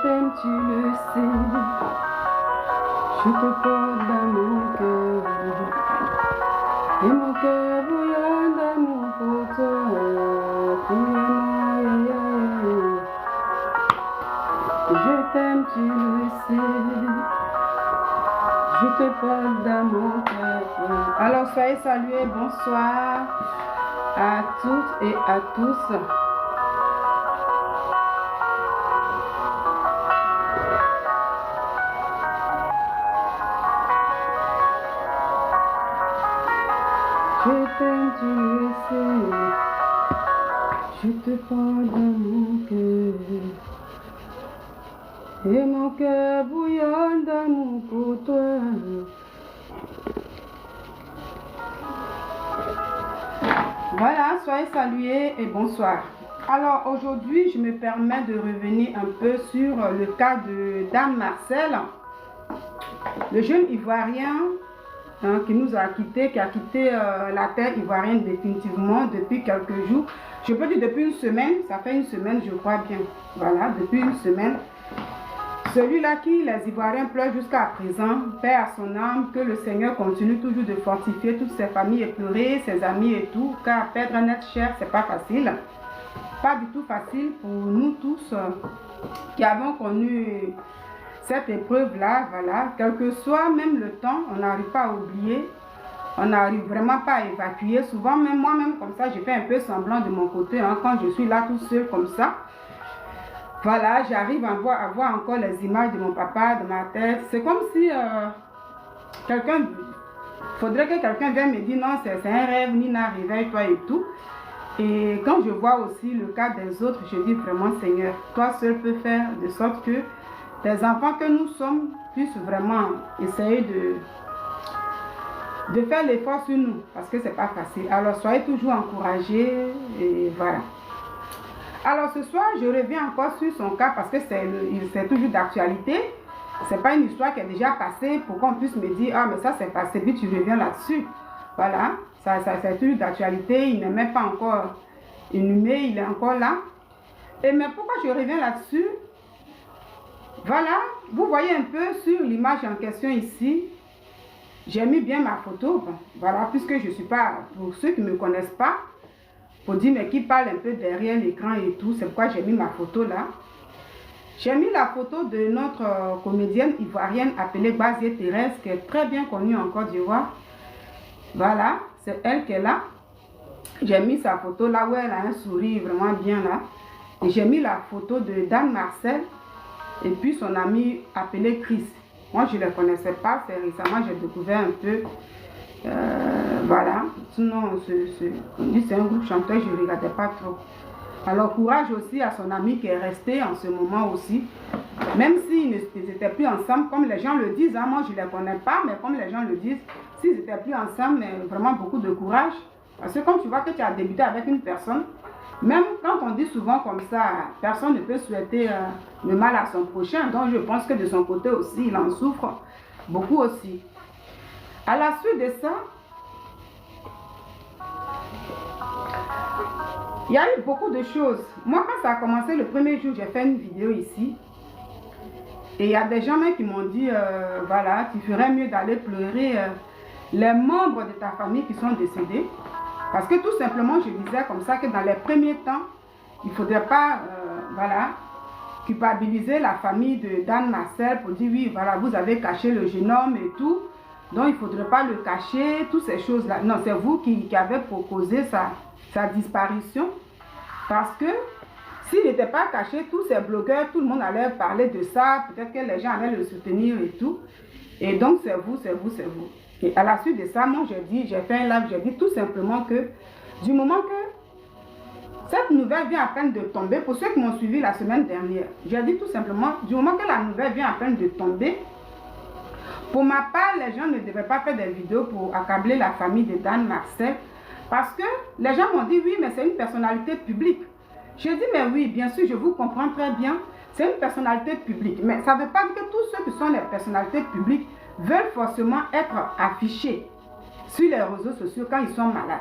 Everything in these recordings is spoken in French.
t'aime, tu le sais. Je te porte dans mon cœur. Et mon cœur bouillonne d'amour pour toi. Je t'aime, tu le sais. Je te porte dans mon cœur. Alors soyez salués, bonsoir à toutes et à tous. Je t'aime, tu le sais. Je te porte dans mon cœur. Et mon cœur bouillonne d'amour pour toi. Voilà, soyez salués et bonsoir. Alors aujourd'hui, je me permets de revenir un peu sur le cas de Dan Marcel, le jeune Ivoirien qui nous a quittés, qui a quitté la terre ivoirienne définitivement depuis quelques jours. Je peux dire depuis une semaine, ça fait une semaine je crois bien. Voilà, depuis une semaine. Celui-là qui les Ivoiriens pleurent jusqu'à présent, paix à son âme, que le Seigneur continue toujours de fortifier toutes ses familles éplorées, ses amis et tout, car perdre un être cher, c'est pas facile. Pas du tout facile pour nous tous qui avons connu cette épreuve-là, voilà. Quel que soit même le temps, on n'arrive pas à oublier, on n'arrive vraiment pas à évacuer. Souvent, même moi-même comme ça, je fais un peu semblant de mon côté, hein, quand je suis là tout seul comme ça. Voilà, j'arrive à voir encore les images de mon papa dans ma tête. C'est comme si faudrait que quelqu'un vienne me dire non, c'est un rêve, Nina, réveille-toi et tout. Et quand je vois aussi le cas des autres, je dis vraiment, Seigneur, toi seul peux faire de sorte que les enfants que nous sommes puissent vraiment essayer de faire l'effort sur nous, parce que c'est pas facile. Alors soyez toujours encouragés et voilà. Alors ce soir, je reviens encore sur son cas parce que c'est toujours d'actualité. C'est pas une histoire qui est déjà passée pour qu'on puisse me dire, ah mais ça c'est passé vite, tu reviens là-dessus. Voilà, ça c'est toujours d'actualité, il n'est même pas encore inhumé, il est encore là. Et mais pourquoi je reviens là-dessus? Voilà, vous voyez un peu sur l'image en question ici, j'ai mis bien ma photo. Voilà, puisque je ne suis pas, pour ceux qui ne me connaissent pas, pour dire mais qui parle un peu derrière l'écran et tout, c'est pourquoi j'ai mis ma photo là. J'ai mis la photo de notre comédienne ivoirienne appelée Basie Thérèse, qui est très bien connue en Côte d'Ivoire. Voilà, c'est elle qui est là. J'ai mis sa photo là où elle a un sourire vraiment bien là. Et j'ai mis la photo de Dan Marcel et puis son ami appelé Chris. Moi je ne les connaissais pas, c'est récemment j'ai découvert un peu. Voilà, sinon c'est un groupe chanteur, je ne regardais pas trop. Alors courage aussi à son ami qui est resté en ce moment aussi, même s'ils n'étaient plus ensemble, comme les gens le disent, hein, moi je ne les connais pas, mais comme les gens le disent, s'ils n'étaient plus ensemble, mais vraiment beaucoup de courage, parce que quand tu vois que tu as débuté avec une personne, même quand on dit souvent comme ça, personne ne peut souhaiter le mal à son prochain, donc je pense que de son côté aussi, il en souffre beaucoup aussi. À la suite de ça, il y a eu beaucoup de choses. Moi, quand ça a commencé le premier jour, j'ai fait une vidéo ici. Et il y a des gens même qui m'ont dit, voilà, tu ferais mieux d'aller pleurer les membres de ta famille qui sont décédés. Parce que tout simplement, je disais comme ça que dans les premiers temps, il ne faudrait pas, voilà, culpabiliser la famille de Dan Marcel pour dire, oui, voilà, vous avez caché le jeune homme et tout. Donc, il ne faudrait pas le cacher, toutes ces choses-là. Non, c'est vous qui avez proposé sa disparition. Parce que s'il n'était pas caché, tous ces blogueurs, tout le monde allait parler de ça. Peut-être que les gens allaient le soutenir et tout. Et donc, c'est vous, c'est vous, c'est vous. Et à la suite de ça, moi, j'ai fait un live, j'ai dit tout simplement que du moment que cette nouvelle vient à peine de tomber, pour ceux qui m'ont suivi la semaine dernière, j'ai dit tout simplement, du moment que la nouvelle vient à peine de tomber, pour ma part, les gens ne devaient pas faire des vidéos pour accabler la famille de Dan Marcel. Parce que les gens m'ont dit, oui, mais c'est une personnalité publique. J'ai dit, mais oui, bien sûr, je vous comprends très bien. C'est une personnalité publique. Mais ça ne veut pas dire que tous ceux qui sont les personnalités publiques veulent forcément être affichés sur les réseaux sociaux quand ils sont malades.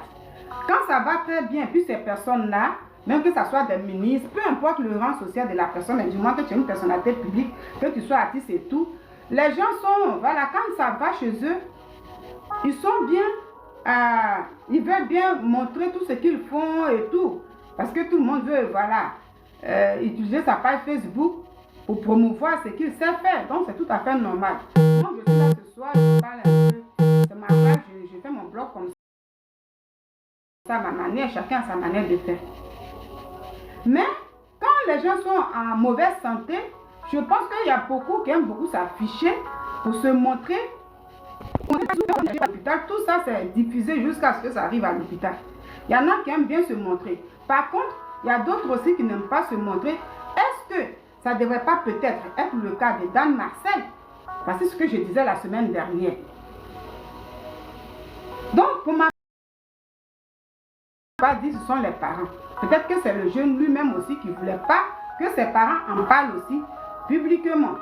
Quand ça va très bien, puis ces personnes-là même que ce soit des ministres, peu importe le rang social de la personne, mais du moins que tu es une personnalité publique, que tu sois artiste et tout, les gens sont, voilà, quand ça va chez eux, ils sont bien, ils veulent bien montrer tout ce qu'ils font et tout, parce que tout le monde veut, voilà, utiliser sa page Facebook pour promouvoir ce qu'il sait faire, donc c'est tout à fait normal. Donc je suis là ce soir, je parle un peu, c'est ma page, je fais mon blog comme ça, à ma manière, chacun a sa manière de faire. Mais quand les gens sont en mauvaise santé, je pense qu'il y a beaucoup qui aiment beaucoup s'afficher pour se montrer. Tout ça c'est diffusé jusqu'à ce que ça arrive à l'hôpital. Il y en a qui aiment bien se montrer. Par contre, il y a d'autres aussi qui n'aiment pas se montrer. Est-ce que ça ne devrait pas peut-être être le cas de Dan Marcel? Parce que c'est ce que je disais la semaine dernière. Donc, pour ma pas dit ce sont les parents. Peut-être que c'est le jeune lui-même aussi qui ne voulait pas que ses parents en parlent aussi publiquement.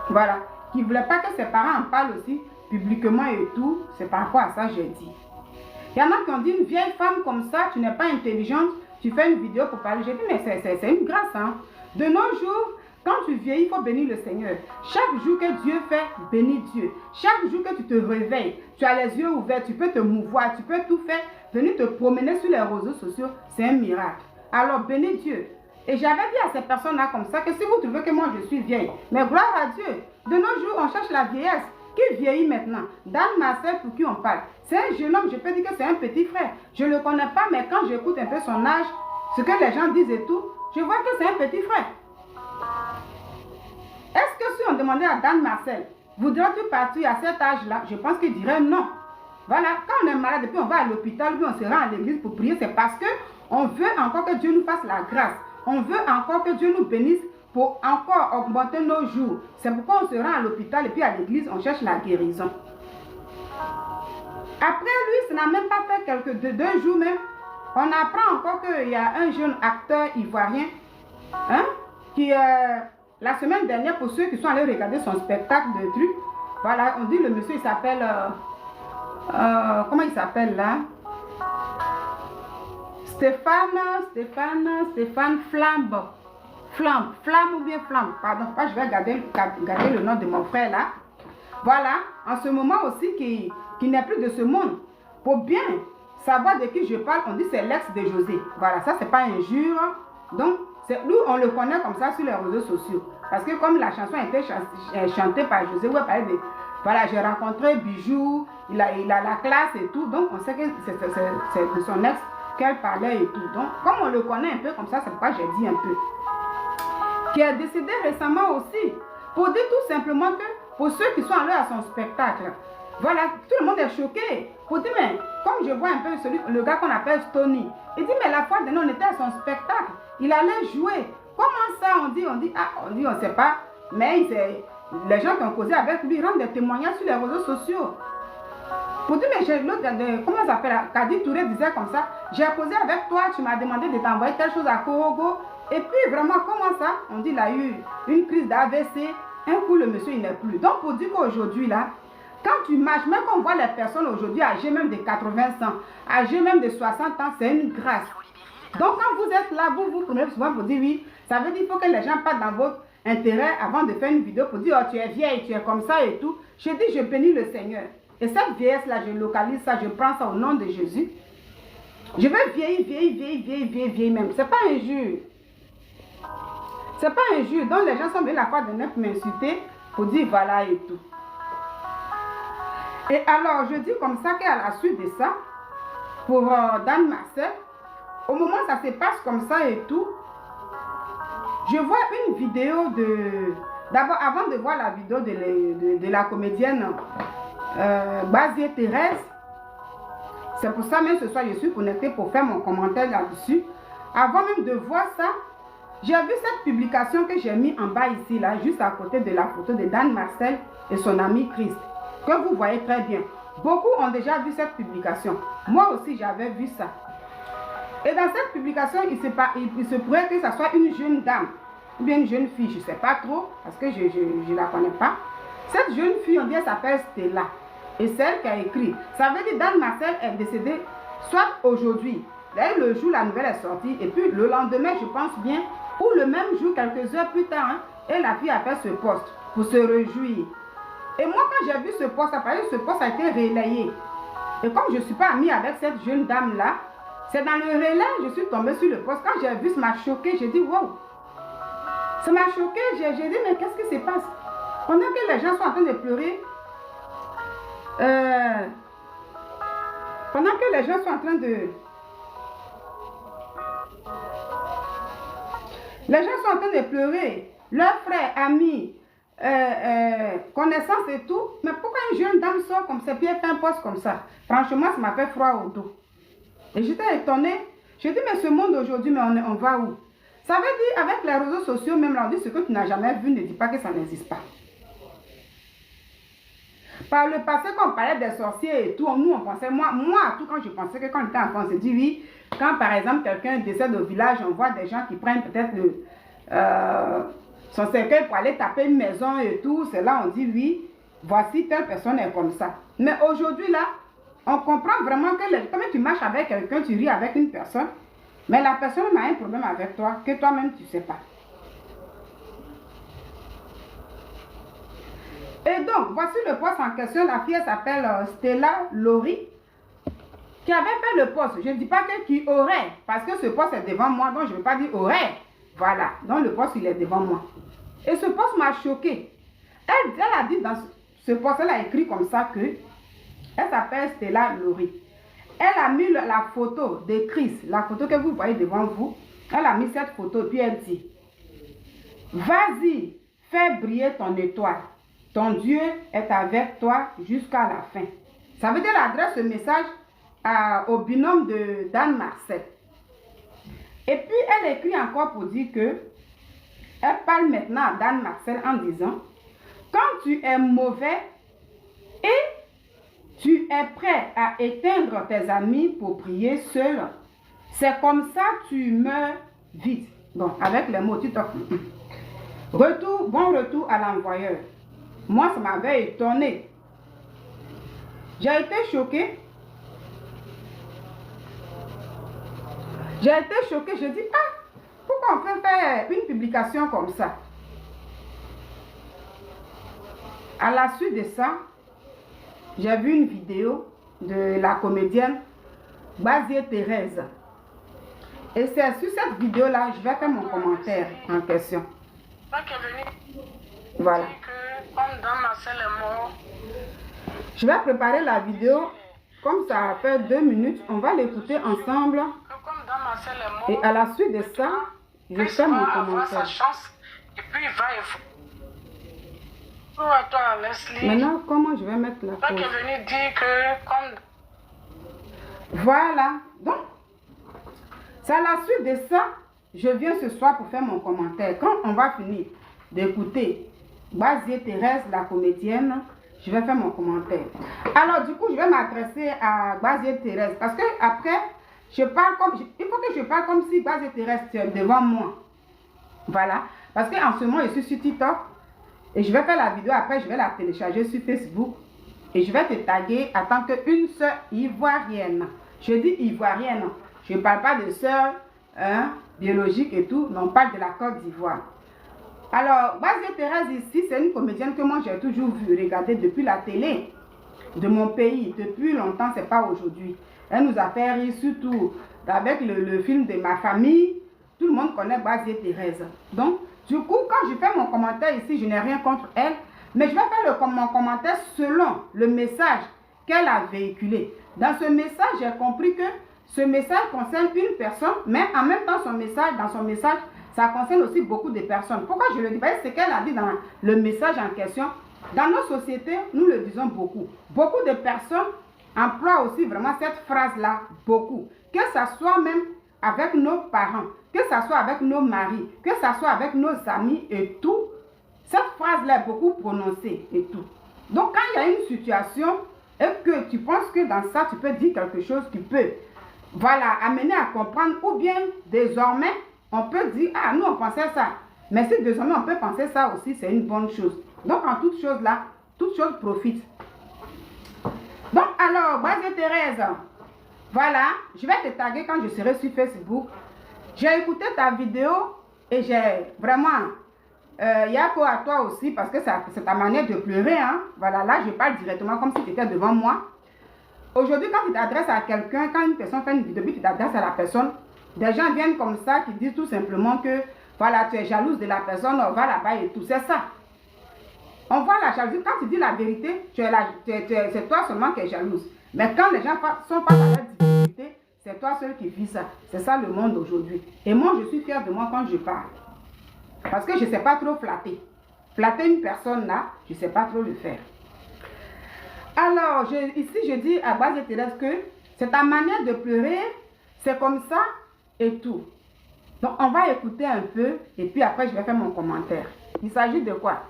Voilà. Qui ne voulait pas que ses parents en parlent aussi publiquement et tout. C'est par rapport à ça que j'ai dit. Il y en a qui ont dit, une vieille femme comme ça, tu n'es pas intelligente, tu fais une vidéo pour parler. J'ai dit, mais c'est une grâce. Hein. De nos jours, quand tu vieillis, il faut bénir le Seigneur. Chaque jour que Dieu fait, bénis Dieu. Chaque jour que tu te réveilles, tu as les yeux ouverts, tu peux te mouvoir, tu peux tout faire. Venir te promener sur les réseaux sociaux, c'est un miracle. Alors, bénis Dieu. Et j'avais dit à ces personnes-là comme ça que si vous trouvez que moi je suis vieille, mais gloire à Dieu, de nos jours, on cherche la vieillesse. Qui vieillit maintenant? Dan Marcel, pour qui on parle? C'est un jeune homme, je peux dire que c'est un petit frère. Je ne le connais pas, mais quand j'écoute un peu son âge, ce que les gens disent et tout, je vois que c'est un petit frère. Est-ce que si on demandait à Dan Marcel, voudrais-tu partir à cet âge-là? Je pense qu'il dirait non. Voilà, quand on est malade, puis on va à l'hôpital, puis on se rend à l'église pour prier, c'est parce qu'on veut encore que Dieu nous fasse la grâce. On veut encore que Dieu nous bénisse pour encore augmenter nos jours. C'est pourquoi on se rend à l'hôpital et puis à l'église, on cherche la guérison. Après lui, ça n'a même pas fait deux jours même. On apprend encore qu'il y a un jeune acteur ivoirien hein, qui, la semaine dernière, pour ceux qui sont allés regarder son spectacle de trucs, voilà, on dit le monsieur, il s'appelle... comment il s'appelle là? Stéphane Flamme ou bien Flamme. Pardon, je vais garder le nom de mon frère là. Voilà, en ce moment aussi qui n'est plus de ce monde. Pour bien savoir de qui je parle, on dit c'est l'ex de José. Voilà, ça c'est pas injure. Donc, nous on le connaît comme ça sur les réseaux sociaux. Parce que comme la chanson a été chantée par José, voilà, j'ai rencontré Bijou, il a la classe et tout, donc on sait que c'est de son ex qu'elle parlait et tout. Donc, comme on le connaît un peu comme ça, c'est pourquoi j'ai dit un peu. Qui est décédé récemment aussi, pour dire tout simplement que, pour ceux qui sont allés à son spectacle, voilà, tout le monde est choqué. Pour dire, mais comme je vois un peu le gars qu'on appelle Stony, il dit, mais la fois dernière, on était à son spectacle, il allait jouer. Comment ça, on dit, on ne sait pas, mais les gens qui ont causé avec lui rendent des témoignages sur les réseaux sociaux. Pour dire, mais l'autre, comment ça s'appelle, Kadi Touré disait comme ça, j'ai causé avec toi, tu m'as demandé de t'envoyer telle chose à Korogo. Et puis vraiment, comment ça? On dit, il a eu une crise d'AVC, un coup le monsieur il n'est plus. Donc pour dire qu'aujourd'hui là, quand tu marches, même quand on voit les personnes aujourd'hui âgées même de 80 ans, âgées même de 60 ans, c'est une grâce. Donc quand vous êtes là, vous prenez souvent pour dire oui, ça veut dire qu'il faut que les gens partent dans votre intérêt avant de faire une vidéo pour dire, oh tu es vieille, tu es comme ça et tout. Je dis, je bénis le Seigneur. Et cette vieillesse là, je localise ça, je prends ça au nom de Jésus. Je veux vieillir même. C'est pas injure. C'est pas injure. Donc les gens sont venus la fois de neuf m'insulter pour dire voilà et tout. Et alors je dis comme ça qu'à la suite de ça, pour Dan Marcel, au moment où ça se passe comme ça et tout, je vois une vidéo de... D'abord, avant de voir la vidéo de la comédienne Bazier Thérèse, c'est pour ça même ce soir je suis connectée pour faire mon commentaire là-dessus. Avant même de voir ça, j'ai vu cette publication que j'ai mis en bas ici, là, juste à côté de la photo de Dan Marcel et son ami Christ, que vous voyez très bien. Beaucoup ont déjà vu cette publication. Moi aussi, j'avais vu ça. Et dans cette publication, il se pourrait que ce soit une jeune dame, ou bien une jeune fille, je ne sais pas trop, parce que je ne la connais pas. Cette jeune fille, on dit, elle s'appelle Stella. Et c'est elle qui a écrit. Ça veut dire que Dan Marcel est décédé soit aujourd'hui, D'ailleurs, le jour, la nouvelle est sortie. Et puis, le lendemain, je pense bien, ou le même jour, quelques heures plus tard, hein, et la fille a fait ce post pour se réjouir. Et moi, quand j'ai vu ce post, ce post a été relayé. Et comme je ne suis pas amie avec cette jeune dame-là, c'est dans le relais, je suis tombée sur le post. Quand j'ai vu, ça m'a choqué. J'ai dit, wow. Ça m'a choqué. J'ai dit, mais qu'est-ce qui se passe? Pendant que les gens sont en train de pleurer, pendant que les gens sont en train de... Les gens sont en train de pleurer, leurs frères, amis, connaissances et tout. Mais pourquoi une jeune dame sort comme ça, puis elle fait un poste comme ça? Franchement, ça m'a fait froid au dos. Et j'étais étonnée. Je dis, mais ce monde aujourd'hui, mais on va où? Ça veut dire, avec les réseaux sociaux, même là, on dit ce que tu n'as jamais vu, ne dis pas que ça n'existe pas. Par le passé, quand on parlait des sorciers et tout, nous, on pensait, moi, tout quand je pensais que quand on était enfant, on se dit, oui, quand par exemple, quelqu'un décède au village, on voit des gens qui prennent peut-être son cercueil pour aller taper une maison et tout, c'est là, on dit, oui, voici, telle personne est comme ça. Mais aujourd'hui, là, on comprend vraiment que quand tu marches avec quelqu'un, tu ris avec une personne, mais la personne a un problème avec toi, que toi-même, tu ne sais pas. Et donc, voici le poste en question. La fille s'appelle Stella Laurie, qui avait fait le poste. Je ne dis pas que qui aurait, parce que ce poste est devant moi, donc je ne veux pas dire aurait. Voilà, donc le poste, il est devant moi. Et ce poste m'a choqué. Elle a dit dans ce poste, elle a écrit comme ça que, elle s'appelle Stella Laurie. Elle a mis la photo de Chris, la photo que vous voyez devant vous. Elle a mis cette photo, puis elle dit, vas-y, fais briller ton étoile. Ton Dieu est avec toi jusqu'à la fin. Ça veut dire qu'elle adresse ce message au binôme de Dan Marcel. Et puis, elle écrit encore pour dire que elle parle maintenant à Dan Marcel en disant, quand tu es mauvais et tu es prêt à éteindre tes amis pour prier seul, c'est comme ça que tu meurs vite. Bon, avec les mots, tu t'en... Bon retour à l'envoyeur. Moi, ça m'avait étonné. J'ai été choquée. J'ai été choquée. Je dis, ah, pourquoi on peut faire une publication comme ça? À la suite de ça, j'ai vu une vidéo de la comédienne Bazier Thérèse. Et c'est sur cette vidéo-là, je vais faire mon commentaire en question. Voilà. Je vais préparer la vidéo. Comme ça fait 2 minutes, on va l'écouter ensemble. Et à la suite de ça, je fais mon commentaire. Maintenant, comment je vais mettre la pause? Voilà. Donc, c'est à la suite de ça, je viens ce soir pour faire mon commentaire. Quand on va finir d'écouter Bazier Thérèse, la comédienne, je vais faire mon commentaire. Alors, du coup, je vais m'adresser à Bazier Thérèse. Parce que après, il faut que je parle comme si Bazier Thérèse était devant moi. Voilà. Parce qu'en ce moment, je suis sur TikTok. Et je vais faire la vidéo. Après, je vais la télécharger sur Facebook. Et je vais te taguer en tant qu'une sœur ivoirienne. Je dis ivoirienne. Je ne parle pas de sœur biologique et tout. Non, on parle de la Côte d'Ivoire. Alors, Bazier Thérèse ici, c'est une comédienne que moi j'ai toujours vu regarder depuis la télé de mon pays. Depuis longtemps, c'est pas aujourd'hui. Elle nous a fait rire, surtout avec le film de Ma Famille. Tout le monde connaît Bazier Thérèse. Donc, du coup, quand je fais mon commentaire ici, je n'ai rien contre elle. Mais je vais faire mon commentaire selon le message qu'elle a véhiculé. Dans ce message, j'ai compris que ce message concerne une personne, mais en même temps, dans son message, ça concerne aussi beaucoup de personnes. Pourquoi je le dis? Parce que ce qu'elle a dit dans le message en question, dans nos sociétés, nous le disons beaucoup. Beaucoup de personnes emploient aussi vraiment cette phrase-là, beaucoup. Que ça soit même avec nos parents, que ça soit avec nos maris, que ça soit avec nos amis et tout. Cette phrase-là est beaucoup prononcée et tout. Donc, quand il y a une situation et que tu penses que dans ça, tu peux dire quelque chose qui peut, voilà, amener à comprendre, ou bien désormais, on peut dire, ah, nous, on pensait ça. Mais si désormais, on peut penser ça aussi, c'est une bonne chose. Donc, en toute chose là, toute chose profite. Donc, alors, Bazier Thérèse, Voilà, je vais te taguer quand je serai sur Facebook. J'ai écouté ta vidéo et j'ai vraiment... Il y a quoi à toi aussi parce que c'est ta manière de pleurer. Hein? Voilà, là, je parle directement comme si tu étais devant moi. Aujourd'hui, quand tu t'adresses à quelqu'un, quand une personne fait une vidéo, tu t'adresses à la personne, des gens viennent comme ça qui disent tout simplement que, voilà, tu es jalouse de la personne, on va là-bas et tout. C'est ça. On voit la jalousie. Quand tu dis la vérité, c'est toi seulement qui es jalouse. Mais quand les gens sont pas dans la difficulté, c'est toi seul qui vis ça. C'est ça le monde aujourd'hui. Et moi, je suis fière de moi quand je parle. Parce que je ne sais pas trop flatter. Flatter une personne là, je ne sais pas trop le faire. Alors, ici, je dis à base de Thérèse que c'est ta manière de pleurer, c'est comme ça et tout. Donc, on va écouter un peu et puis après, je vais faire mon commentaire. Il s'agit de quoi?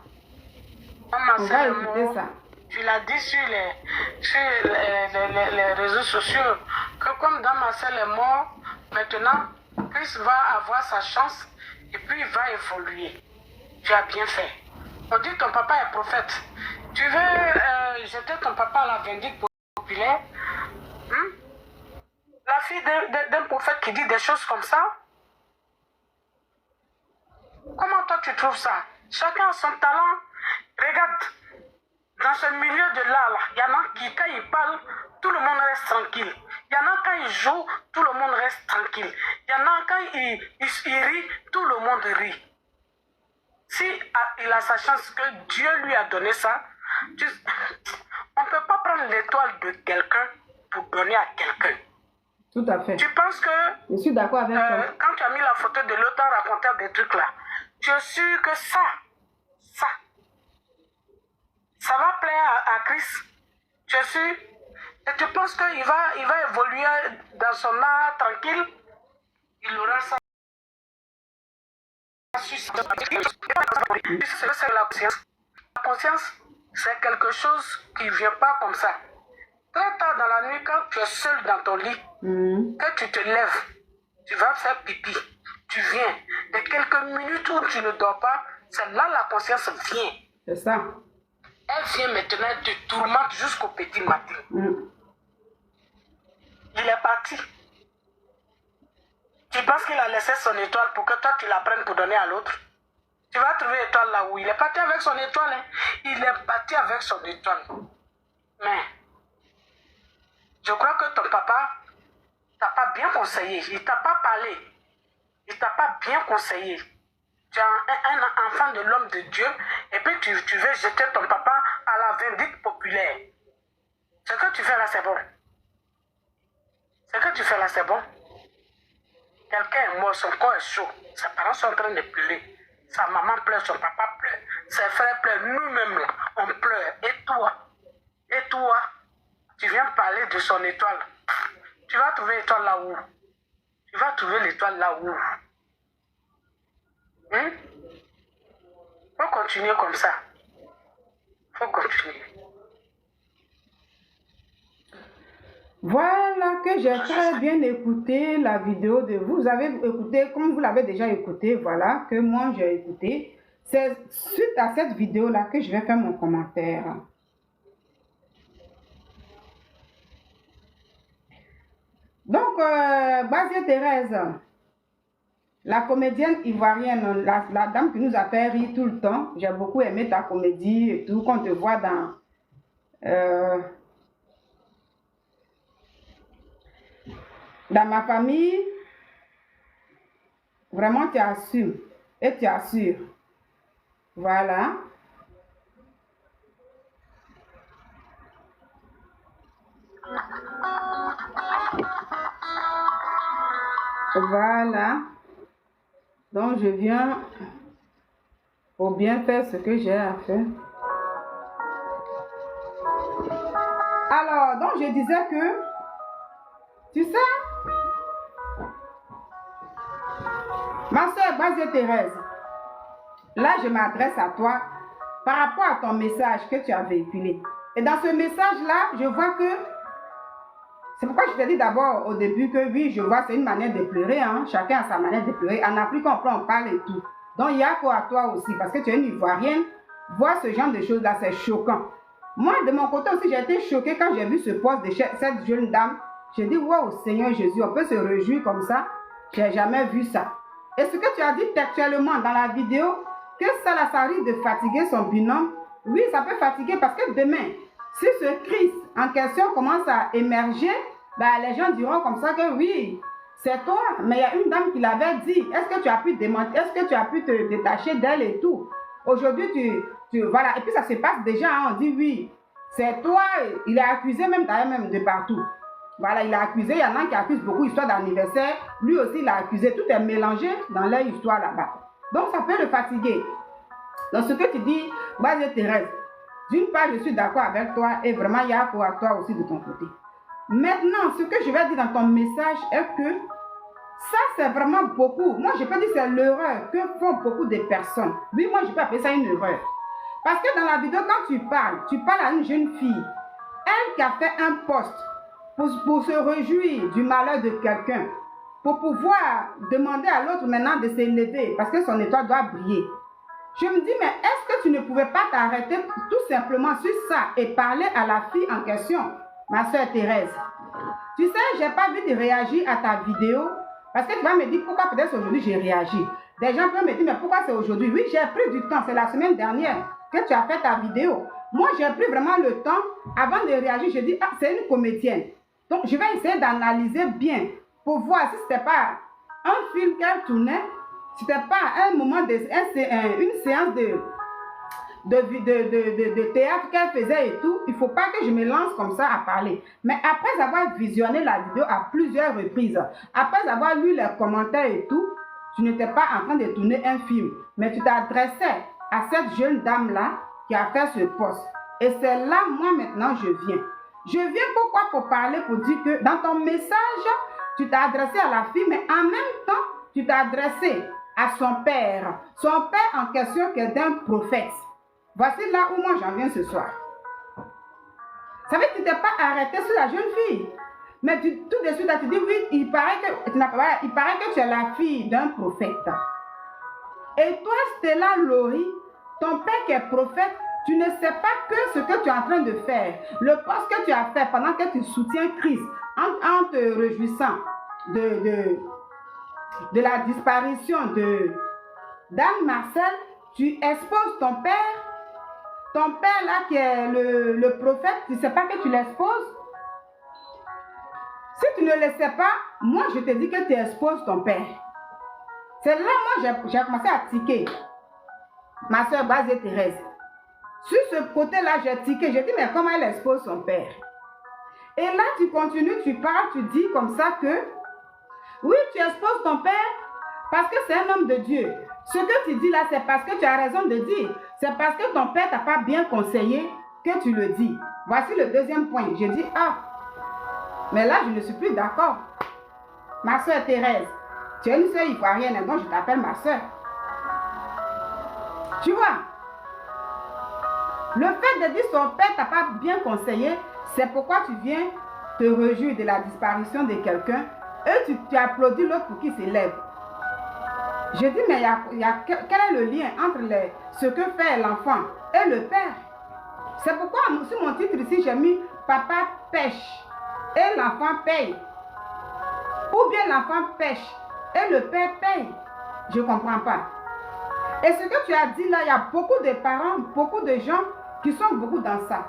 On va écouter ça. Tu l'as dit sur les réseaux sociaux que comme dans ma selle est mort, maintenant, Chris va avoir sa chance et puis il va évoluer. Tu as bien fait. On dit ton papa est prophète. Tu veux jeter ton papa à la vindicte populaire? La fille d'un prophète qui dit des choses comme ça? Comment toi tu trouves ça? Chacun a son talent. Regarde, dans ce milieu de l'art, il y en a qui, quand ils parlent, tout le monde reste tranquille. Il y en a quand ils jouent, tout le monde reste tranquille. Il y en a quand ils rient, tout le monde rit. Si il a sa chance que Dieu lui a donné ça, on ne peut pas prendre l'étoile de quelqu'un pour donner à quelqu'un. Tout à fait. Tu penses que... Je suis d'accord avec toi. Quand tu as mis la photo de l'auteur raconteur des trucs là, tu es sûr que ça va plaire à Chris? Tu es sûr? Et tu penses qu'il va évoluer dans son art tranquille? Il aura ça. C'est la conscience. La conscience, c'est quelque chose qui ne vient pas comme ça. Très tard dans la nuit, quand tu es seul dans ton lit, que tu te lèves, tu vas faire pipi, tu viens. De quelques minutes où tu ne dors pas, c'est là la conscience vient. C'est ça. Elle vient maintenant te tourmente jusqu'au petit matin. Il est parti. Tu penses qu'il a laissé son étoile pour que toi tu la prennes pour donner à l'autre? Tu vas trouver l'étoile là où il est parti avec son étoile. Hein? Il est parti avec son étoile. Mais je crois que ton papa t'a pas bien conseillé. Il t'a pas parlé. Il t'a pas bien conseillé. Tu es un enfant de l'homme de Dieu et puis tu veux jeter ton papa à la vindicte populaire. Ce que tu fais là, c'est bon. Ce que tu fais là, c'est bon. Quelqu'un est mort, son corps est chaud. Ses parents sont en train de pleurer. Sa maman pleure, son papa pleure. Ses frères pleurent, nous-mêmes là, on pleure. Et toi, tu viens parler de son étoile. Tu vas trouver l'étoile là où? Tu vas trouver l'étoile là où? Faut continuer comme ça. Faut continuer. Voilà que j'ai très bien écouté la vidéo de vous. Vous avez écouté, comme vous l'avez déjà écouté, voilà, que moi j'ai écouté. C'est suite à cette vidéo-là que je vais faire mon commentaire. Donc, Basia Thérèse, la comédienne ivoirienne, la dame qui nous a fait rire tout le temps. J'ai beaucoup aimé ta comédie et tout, qu'on te voit dans... dans ma famille, vraiment tu assumes et tu assures. Voilà. Voilà. Donc je viens pour bien faire ce que j'ai à faire. Alors, donc je disais que, tu sais, ma soeur Basia Thérèse, là je m'adresse à toi par rapport à ton message que tu as véhiculé. Et dans ce message-là, je vois que, c'est pourquoi je t'ai dit d'abord au début que oui, je vois c'est une manière de pleurer, hein? Chacun a sa manière de pleurer. En Afrique, on parle et tout. Donc il y a quoi à toi aussi, parce que tu es une Ivoirienne, voir ce genre de choses-là, c'est choquant. Moi, de mon côté aussi, j'ai été choquée quand j'ai vu ce poste de cette jeune dame J'ai dit, wow, Seigneur Jésus, on peut se réjouir comme ça. J'ai jamais vu ça. Et ce que tu as dit textuellement dans la vidéo, que ça, là, ça risque de fatiguer son binôme. Oui, ça peut fatiguer parce que demain, si ce Christ en question commence à émerger, ben, les gens diront comme ça que oui, c'est toi. Mais il y a une dame qui l'avait dit. Est-ce que tu as pu démentir? Est-ce que tu as pu te détacher d'elle et tout? Aujourd'hui, voilà. Et puis ça se passe déjà. Hein, on dit oui, c'est toi. Il est accusé même d'ailleurs même de partout. Voilà, il a accusé. Il y en a qui accusent beaucoup histoire d'anniversaire. Lui aussi, il a accusé. Tout est mélangé dans leur histoire là-bas. Donc ça peut le fatiguer. Donc ce que tu dis, Base Thérèse, d'une part, je suis d'accord avec toi et vraiment, il y a pour toi aussi de ton côté. Maintenant, ce que je vais dire dans ton message est que ça, c'est vraiment beaucoup. Moi, je peux dire que c'est l'erreur que font beaucoup de personnes. Oui, moi, je peux appeler ça une erreur. Parce que dans la vidéo, quand tu parles à une jeune fille, elle qui a fait un post pour se réjouir du malheur de quelqu'un, pour pouvoir demander à l'autre maintenant de s'élever, parce que son étoile doit briller. Je me dis, mais est-ce que tu ne pouvais pas t'arrêter tout simplement sur ça et parler à la fille en question, ma soeur Thérèse? Tu sais, je n'ai pas vu de réagir à ta vidéo, parce que tu vas me dire pourquoi peut-être aujourd'hui j'ai réagi. Des gens peuvent me dire, mais pourquoi c'est aujourd'hui? Oui, j'ai pris du temps, c'est la semaine dernière que tu as fait ta vidéo. Moi, j'ai pris vraiment le temps, avant de réagir, je dis, ah, c'est une comédienne. Donc, je vais essayer d'analyser bien, pour voir si ce n'était pas un film qu'elle tournait, si ce n'était pas un moment, une séance de théâtre qu'elle faisait et tout. Il ne faut pas que je me lance comme ça à parler. Mais après avoir visionné la vidéo à plusieurs reprises, après avoir lu les commentaires et tout, tu n'étais pas en train de tourner un film, mais tu t'adressais à cette jeune dame-là qui a fait ce poste. Et c'est là, moi, maintenant, je viens. Je viens pourquoi? Pour parler, pour dire que dans ton message, tu t'es adressé à la fille, mais en même temps, tu t'es adressé à son père. Son père en question qui est d'un prophète. Voici là où moi j'en viens ce soir. Ça veut dire que tu t'es pas arrêté sur la jeune fille. Mais tout de suite, tu dis oui, il paraît que tu es la fille d'un prophète. Et toi, Stella Laurie, ton père qui est prophète, tu ne sais pas que ce que tu es en train de faire, le poste que tu as fait pendant que tu soutiens Christ, en te réjouissant de la disparition d'Anne Marcel, tu exposes ton père là qui est le prophète, tu ne sais pas que tu l'exposes. Si tu ne le sais pas, moi je te dis que tu exposes ton père. C'est là moi j'ai commencé à tiquer. Ma soeur Base Thérèse. Sur ce côté-là, j'ai tiqué. J'ai dit, mais comment elle expose son père? Et là, tu continues, tu parles, tu dis comme ça que, oui, tu exposes ton père parce que c'est un homme de Dieu. Ce que tu dis là, c'est parce que tu as raison de dire. C'est parce que ton père t'a pas bien conseillé que tu le dis. Voici le deuxième point. J'ai dit, ah, mais là, je ne suis plus d'accord. Ma soeur Thérèse, tu es une soeur ivoirienne, donc je t'appelle ma soeur. Tu vois? Le fait de dire son père t'a pas bien conseillé, c'est pourquoi tu viens te réjouir de la disparition de quelqu'un et tu applaudis l'autre pour qu'il s'élève. Je dis, mais quel est le lien entre ce que fait l'enfant et le père? C'est pourquoi sur mon titre ici, j'ai mis papa pêche et l'enfant paye. Ou bien l'enfant pêche et le père paye. Je ne comprends pas. Et ce que tu as dit là, il y a beaucoup de parents, beaucoup de gens qui sont beaucoup dans ça.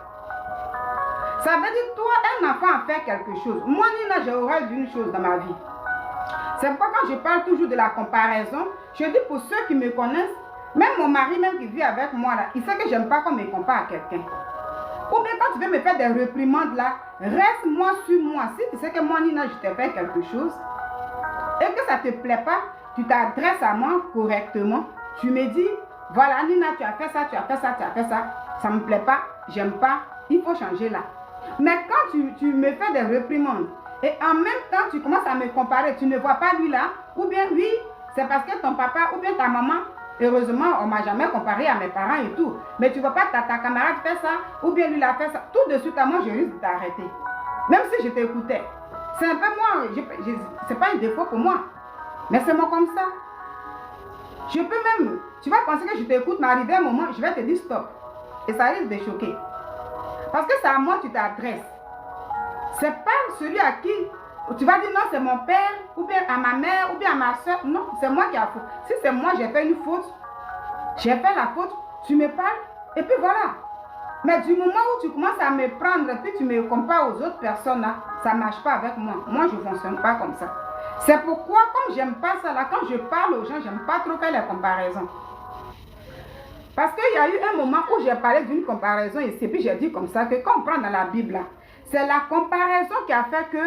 Ça veut dire, toi, un enfant a fait quelque chose. Moi, Nina, j'ai horreur d'une chose dans ma vie. C'est pourquoi quand je parle toujours de la comparaison, je dis pour ceux qui me connaissent, même mon mari même qui vit avec moi là, il sait que j'aime pas qu'on me compare à quelqu'un. Ou bien quand tu veux me faire des réprimandes là, reste-moi sur moi. Si tu sais que moi, Nina, je t'ai fait quelque chose et que ça ne te plaît pas, tu t'adresses à moi correctement. Tu me dis, voilà Nina, tu as fait ça, tu as fait ça, tu as fait ça. Ça ne me plaît pas, j'aime pas, il faut changer là. Mais quand tu me fais des réprimandes et en même temps tu commences à me comparer, tu ne vois pas lui là, ou bien oui, c'est parce que ton papa ou bien ta maman, heureusement on ne m'a jamais comparé à mes parents et tout, mais tu ne vois pas ta camarade fait ça, ou bien lui l'a fait ça, tout de suite à moi je risque de t'arrêter. Même si je t'écoutais. C'est un peu moi, c'est pas un défaut pour moi, mais c'est moi comme ça. Je peux même, tu vas penser que je t'écoute, mais arrivé un moment, je vais te dire stop. Et ça risque de choquer. Parce que c'est à moi que tu t'adresses. C'est pas celui à qui tu vas dire non, c'est mon père, ou bien à ma mère, ou bien à ma soeur. Non, c'est moi qui ai la faute. Si c'est moi, j'ai fait une faute, j'ai fait la faute, tu me parles, et puis voilà. Mais du moment où tu commences à me prendre, et puis tu me compares aux autres personnes, là, ça ne marche pas avec moi. Moi, je ne fonctionne pas comme ça. C'est pourquoi, comme j'aime pas ça, là, quand je parle aux gens, j'aime pas trop faire les comparaisons. Parce qu'il y a eu un moment où j'ai parlé d'une comparaison ici, et puis j'ai dit comme ça, que quand on prend dans la Bible, là, c'est la comparaison qui a fait que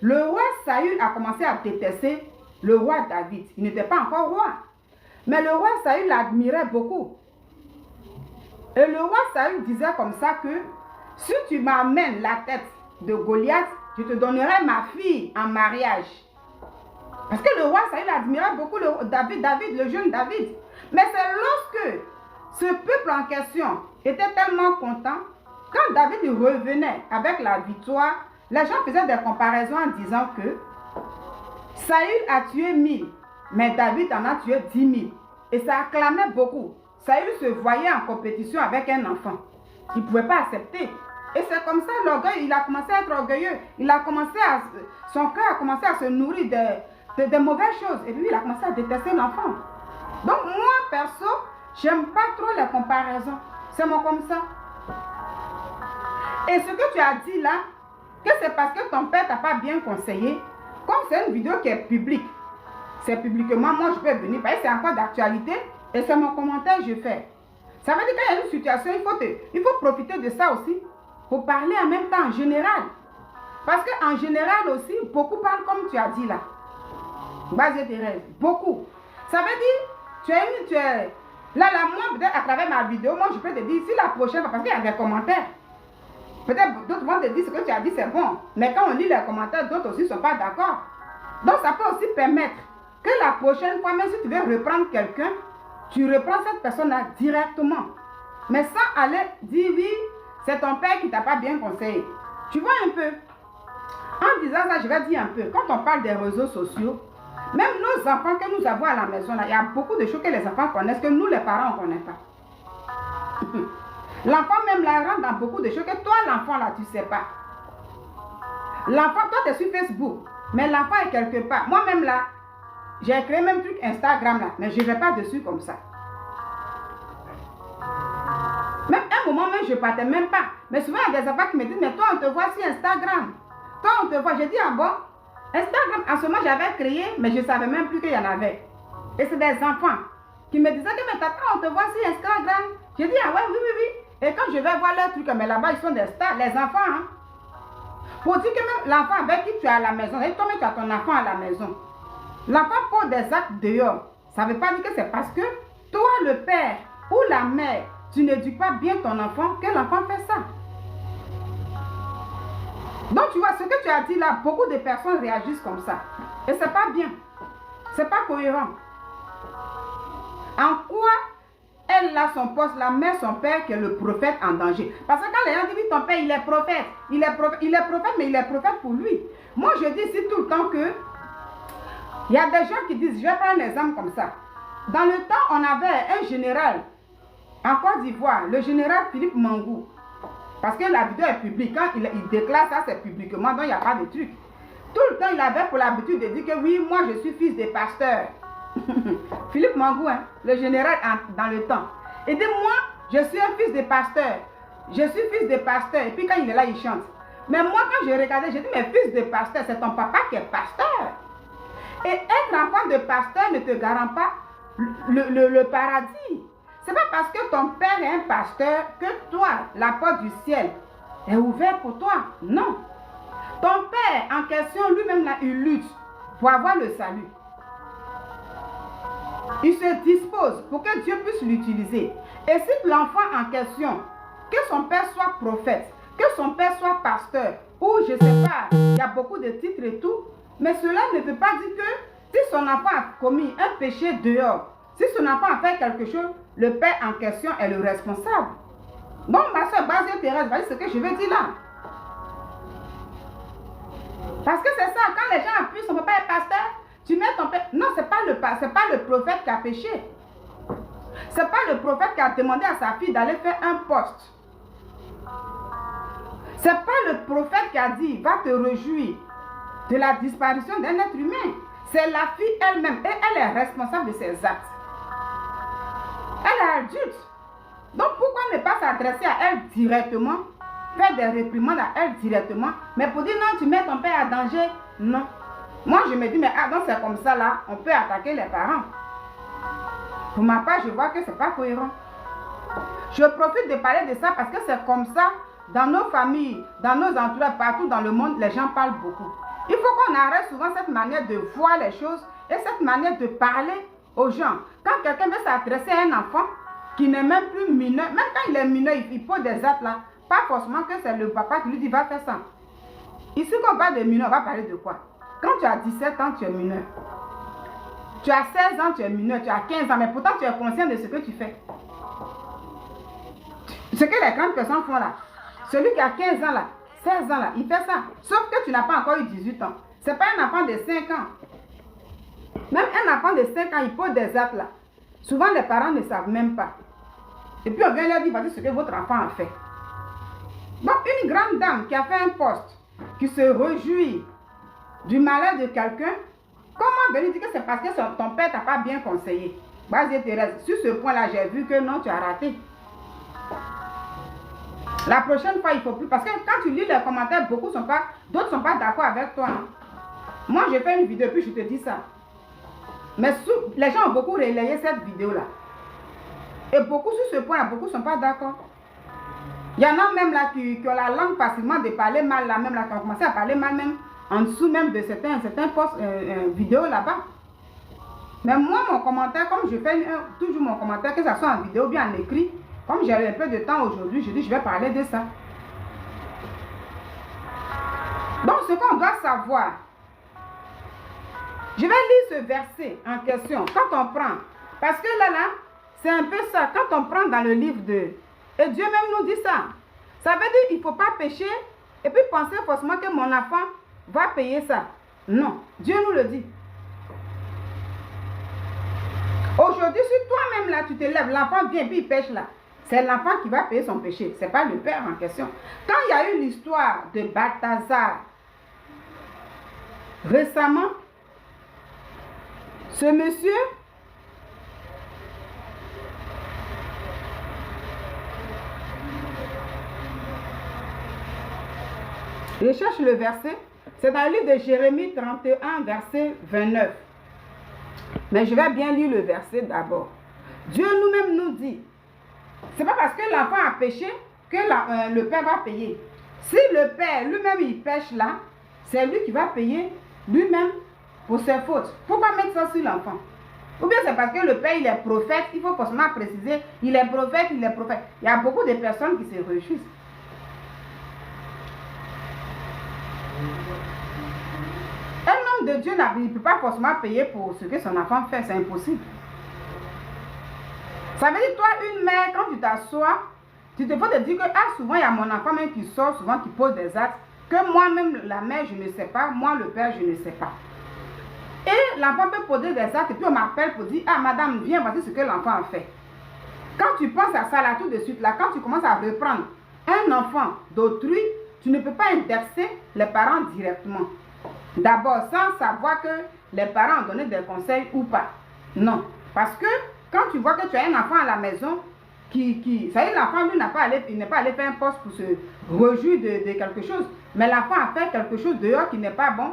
le roi Saül a commencé à détester le roi David. Il n'était pas encore roi. Mais le roi Saül l'admirait beaucoup. Et le roi Saül disait comme ça que si tu m'amènes la tête de Goliath, je te donnerai ma fille en mariage. Parce que le roi Saül admirait beaucoup David, le jeune David. Mais c'est lorsque ce peuple en question était tellement content, quand David revenait avec la victoire, les gens faisaient des comparaisons en disant que Saül a tué 1000, mais David en a tué 10 000. Et ça acclamait beaucoup. Saül se voyait en compétition avec un enfant. Il ne pouvait pas accepter. Et c'est comme ça l'orgueil, il a commencé à être orgueilleux. Son cœur a commencé à se nourrir de mauvaises choses. Et puis il a commencé à détester l'enfant. Donc moi, perso, j'aime pas trop les comparaisons. C'est moi comme ça. Et ce que tu as dit là, que c'est parce que ton père t'a pas bien conseillé, comme c'est une vidéo qui est publique, c'est publiquement, moi je peux venir, parce que c'est encore d'actualité, et c'est mon commentaire que je fais. Ça veut dire qu'il y a une situation, il faut profiter de ça aussi, pour parler en même temps en général. Parce qu'en général aussi, beaucoup parlent comme tu as dit là. Base Thérèse, beaucoup. Ça veut dire, tu es là, moi, peut-être à travers ma vidéo, moi je peux te dire, si la prochaine, parce qu'il y a des commentaires, peut-être d'autres vont te dire ce que tu as dit, c'est bon. Mais quand on lit les commentaires, d'autres aussi ne sont pas d'accord. Donc ça peut aussi permettre que la prochaine fois, même si tu veux reprendre quelqu'un, tu reprends cette personne-là directement. Mais sans aller dire oui, c'est ton père qui ne t'a pas bien conseillé. Tu vois un peu. En disant ça, je vais dire un peu. Quand on parle des réseaux sociaux, même nos enfants que nous avons à la maison, là, il y a beaucoup de choses que les enfants connaissent que nous, les parents, on ne connaît pas. L'enfant même là rentre dans beaucoup de choses que toi, l'enfant là, tu ne sais pas. L'enfant, toi, tu es sur Facebook, mais l'enfant est quelque part. Moi-même là, j'ai créé même truc Instagram là, mais je ne vais pas dessus comme ça. Même un moment même, je ne partais même pas. Mais souvent, il y a des enfants qui me disent, mais toi, on te voit sur Instagram. Toi, on te voit. J'ai dit, ah bon? Instagram, en ce moment, j'avais créé, mais je ne savais même plus qu'il y en avait. Et c'est des enfants qui me disaient que, mais tata, on te voit sur Instagram. J'ai dit, ah ouais, oui, oui, oui. Et quand je vais voir leurs trucs, mais là-bas, ils sont des stars, les enfants. Hein? Pour dire que même l'enfant avec qui tu es à la maison, et toi-même, tu as ton enfant à la maison. L'enfant pose des actes dehors. Ça ne veut pas dire que c'est parce que toi, le père ou la mère, tu n'éduques pas bien ton enfant que l'enfant fait ça. Donc, tu vois, ce que tu as dit là, beaucoup de personnes réagissent comme ça. Et ce n'est pas bien. Ce n'est pas cohérent. En quoi elle a son poste, la mère, son père, qui est le prophète en danger? Parce que quand les gens disent ton père, il est prophète, mais il est prophète pour lui. Moi, je dis ici tout le temps que il y a des gens qui disent, je vais prendre un exemple comme ça. Dans le temps, on avait un général en Côte d'Ivoire, le général Philippe Mangou. Parce que la vidéo est publique. Quand il déclare ça, c'est publiquement, donc il n'y a pas de truc. Tout le temps, il avait pour l'habitude de dire que oui, moi je suis fils de pasteur. Philippe Mangou, hein, le général dans le temps. Il dit, moi, je suis un fils de pasteur. Je suis fils de pasteur. Et puis quand il est là, il chante. Mais moi, quand je regardais, j'ai dit, mais fils de pasteur, c'est ton papa qui est pasteur. Et être enfant de pasteur ne te garantit pas le paradis. C'est pas parce que ton père est un pasteur que toi, la porte du ciel est ouverte pour toi. Non. Ton père en question, lui-même, là, il lutte pour avoir le salut. Il se dispose pour que Dieu puisse l'utiliser. Et si l'enfant en question, que son père soit prophète, que son père soit pasteur, ou je ne sais pas, il y a beaucoup de titres et tout, mais cela ne veut pas dire que si son enfant a commis un péché dehors, si son enfant a fait quelque chose, le père en question est le responsable. Donc, ma soeur Base Thérèse, voyez ce que je veux dire là. Parce que c'est ça, quand les gens appuient son papa est pasteur, tu mets ton père. Non, ce n'est pas le prophète qui a péché. Ce n'est pas le prophète qui a demandé à sa fille d'aller faire un poste. Ce n'est pas le prophète qui a dit, va te réjouir de la disparition d'un être humain. C'est la fille elle-même et elle est responsable de ses actes. Elle est adulte. Donc pourquoi ne pas s'adresser à elle directement, faire des réprimandes à elle directement, mais pour dire non, tu mets ton père à danger? Non. Moi je me dis, mais ah, donc c'est comme ça là, on peut attaquer les parents. Pour ma part, je vois que ce n'est pas cohérent. Je profite de parler de ça parce que c'est comme ça, dans nos familles, dans nos entourages, partout dans le monde, les gens parlent beaucoup. Il faut qu'on arrête souvent cette manière de voir les choses et cette manière de parler aux gens. Quand quelqu'un veut s'adresser à un enfant qui n'est même plus mineur, même quand il est mineur, il pose des actes là, pas forcément que c'est le papa qui lui dit va faire ça. Ici, quand on parle de mineur, on va parler de quoi? Quand tu as 17 ans, tu es mineur. Tu as 16 ans, tu es mineur, tu as 15 ans, mais pourtant tu es conscient de ce que tu fais. Ce que les grandes personnes font là, celui qui a 15 ans là, 16 ans là, il fait ça. Sauf que tu n'as pas encore eu 18 ans. Ce n'est pas un enfant de 5 ans. Même un enfant de 5 ans, il pose des actes là. Souvent les parents ne savent même pas. Et puis on vient leur dire, voici ce que votre enfant a fait. Donc une grande dame qui a fait un poste, qui se réjouit du malheur de quelqu'un, comment venir dire que c'est parce que ton père t'a pas bien conseillé? Vas-y Thérèse, sur ce point-là, j'ai vu que non, tu as raté. La prochaine fois, il ne faut plus. Parce que quand tu lis les commentaires, d'autres ne sont pas d'accord avec toi. Hein. Moi, j'ai fait une vidéo, puis je te dis ça. Mais les gens ont beaucoup relayé cette vidéo-là. Et beaucoup sur ce point-là, beaucoup ne sont pas d'accord. Il y en a même là qui ont la langue facilement de parler mal, là, même là, qui ont commencé à parler mal, même en dessous même de certains posts vidéo là-bas. Mais moi, mon commentaire, comme je fais toujours mon commentaire, que ce soit en vidéo ou bien en écrit, comme j'ai un peu de temps aujourd'hui, je dis je vais parler de ça. Donc, ce qu'on doit savoir, je vais lire ce verset en question, quand on prend, parce que là, c'est un peu ça, quand on prend dans le livre de... Et Dieu même nous dit ça. Ça veut dire qu'il ne faut pas pécher et puis penser forcément que mon enfant va payer ça. Non, Dieu nous le dit. Aujourd'hui, si toi-même là, tu te lèves, l'enfant vient et puis il pêche là, c'est l'enfant qui va payer son péché, ce n'est pas le père en question. Quand il y a eu l'histoire de Balthazar, récemment, ce monsieur, je cherche le verset, c'est dans le livre de Jérémie 31, verset 29. Mais je vais bien lire le verset d'abord. Dieu nous-même nous dit, c'est pas parce que l'enfant a péché que le père va payer. Si le père lui-même il pêche là, c'est lui qui va payer lui-même pour ses fautes. Pourquoi mettre ça sur l'enfant? Ou bien c'est parce que le père il est prophète, il faut forcément préciser, il est prophète, il est prophète. Il y a beaucoup de personnes qui se réjouissent. Un homme de Dieu ne peut pas forcément payer pour ce que son enfant fait, c'est impossible. Ça veut dire, toi, une mère, quand tu t'assois, tu te faut te dire que souvent, il y a mon enfant même qui sort, souvent qui pose des actes, que moi-même, la mère, je ne sais pas, moi, le père, je ne sais pas. Et l'enfant peut poser des actes, et puis on m'appelle pour dire, madame, viens, voici ce que l'enfant a fait. Quand tu penses à ça, là, tout de suite, là, quand tu commences à reprendre un enfant d'autrui, tu ne peux pas indexer les parents directement. D'abord, sans savoir que les parents ont donné des conseils ou pas. Non. Parce que quand tu vois que tu as un enfant à la maison, ça veut dire l'enfant, lui, il n'est pas allé faire un poste pour se réjouir de quelque chose. Mais l'enfant a fait quelque chose dehors qui n'est pas bon.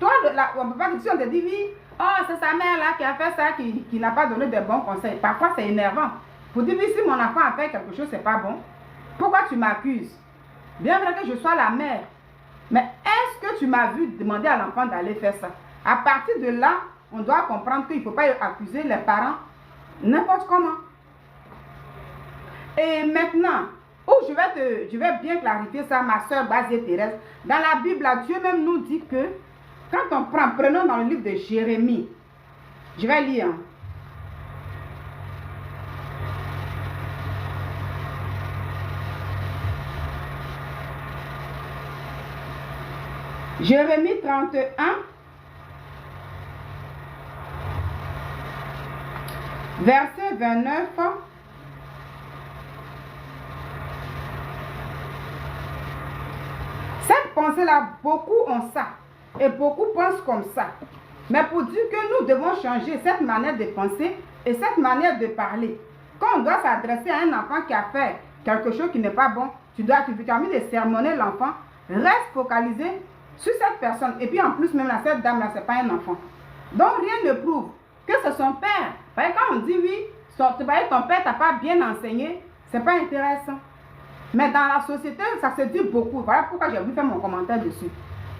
Toi, on ne peut pas dire, si on te dit, oui, oh, c'est sa mère là qui a fait ça, qui n'a pas donné de bons conseils. Parfois, c'est énervant. Pour dire, oui, si mon enfant a fait quelque chose, c'est pas bon. Pourquoi tu m'accuses? Bien vrai que je sois la mère. Mais est-ce que tu m'as vu demander à l'enfant d'aller faire ça? À partir de là, on doit comprendre qu'il ne faut pas accuser les parents n'importe comment. Et maintenant, je vais bien clarifier ça, ma soeur Basie Thérèse. Dans la Bible, Dieu même nous dit que quand on prenons dans le livre de Jérémie, je vais lire. Jérémie 31, verset 29. pensées-là, beaucoup ont ça. Et beaucoup pensent comme ça. Mais pour dire que nous devons changer cette manière de penser et cette manière de parler. Quand on doit s'adresser à un enfant qui a fait quelque chose qui n'est pas bon, tu as envie de sermonner l'enfant, reste focalisé sur cette personne. Et puis en plus, même là, cette dame-là, ce n'est pas un enfant. Donc rien ne prouve que c'est son père. Parce que quand on dit oui, ton père t'a pas bien enseigné, ce n'est pas intéressant. Mais dans la société, ça se dit beaucoup. Voilà pourquoi j'ai voulu faire mon commentaire dessus.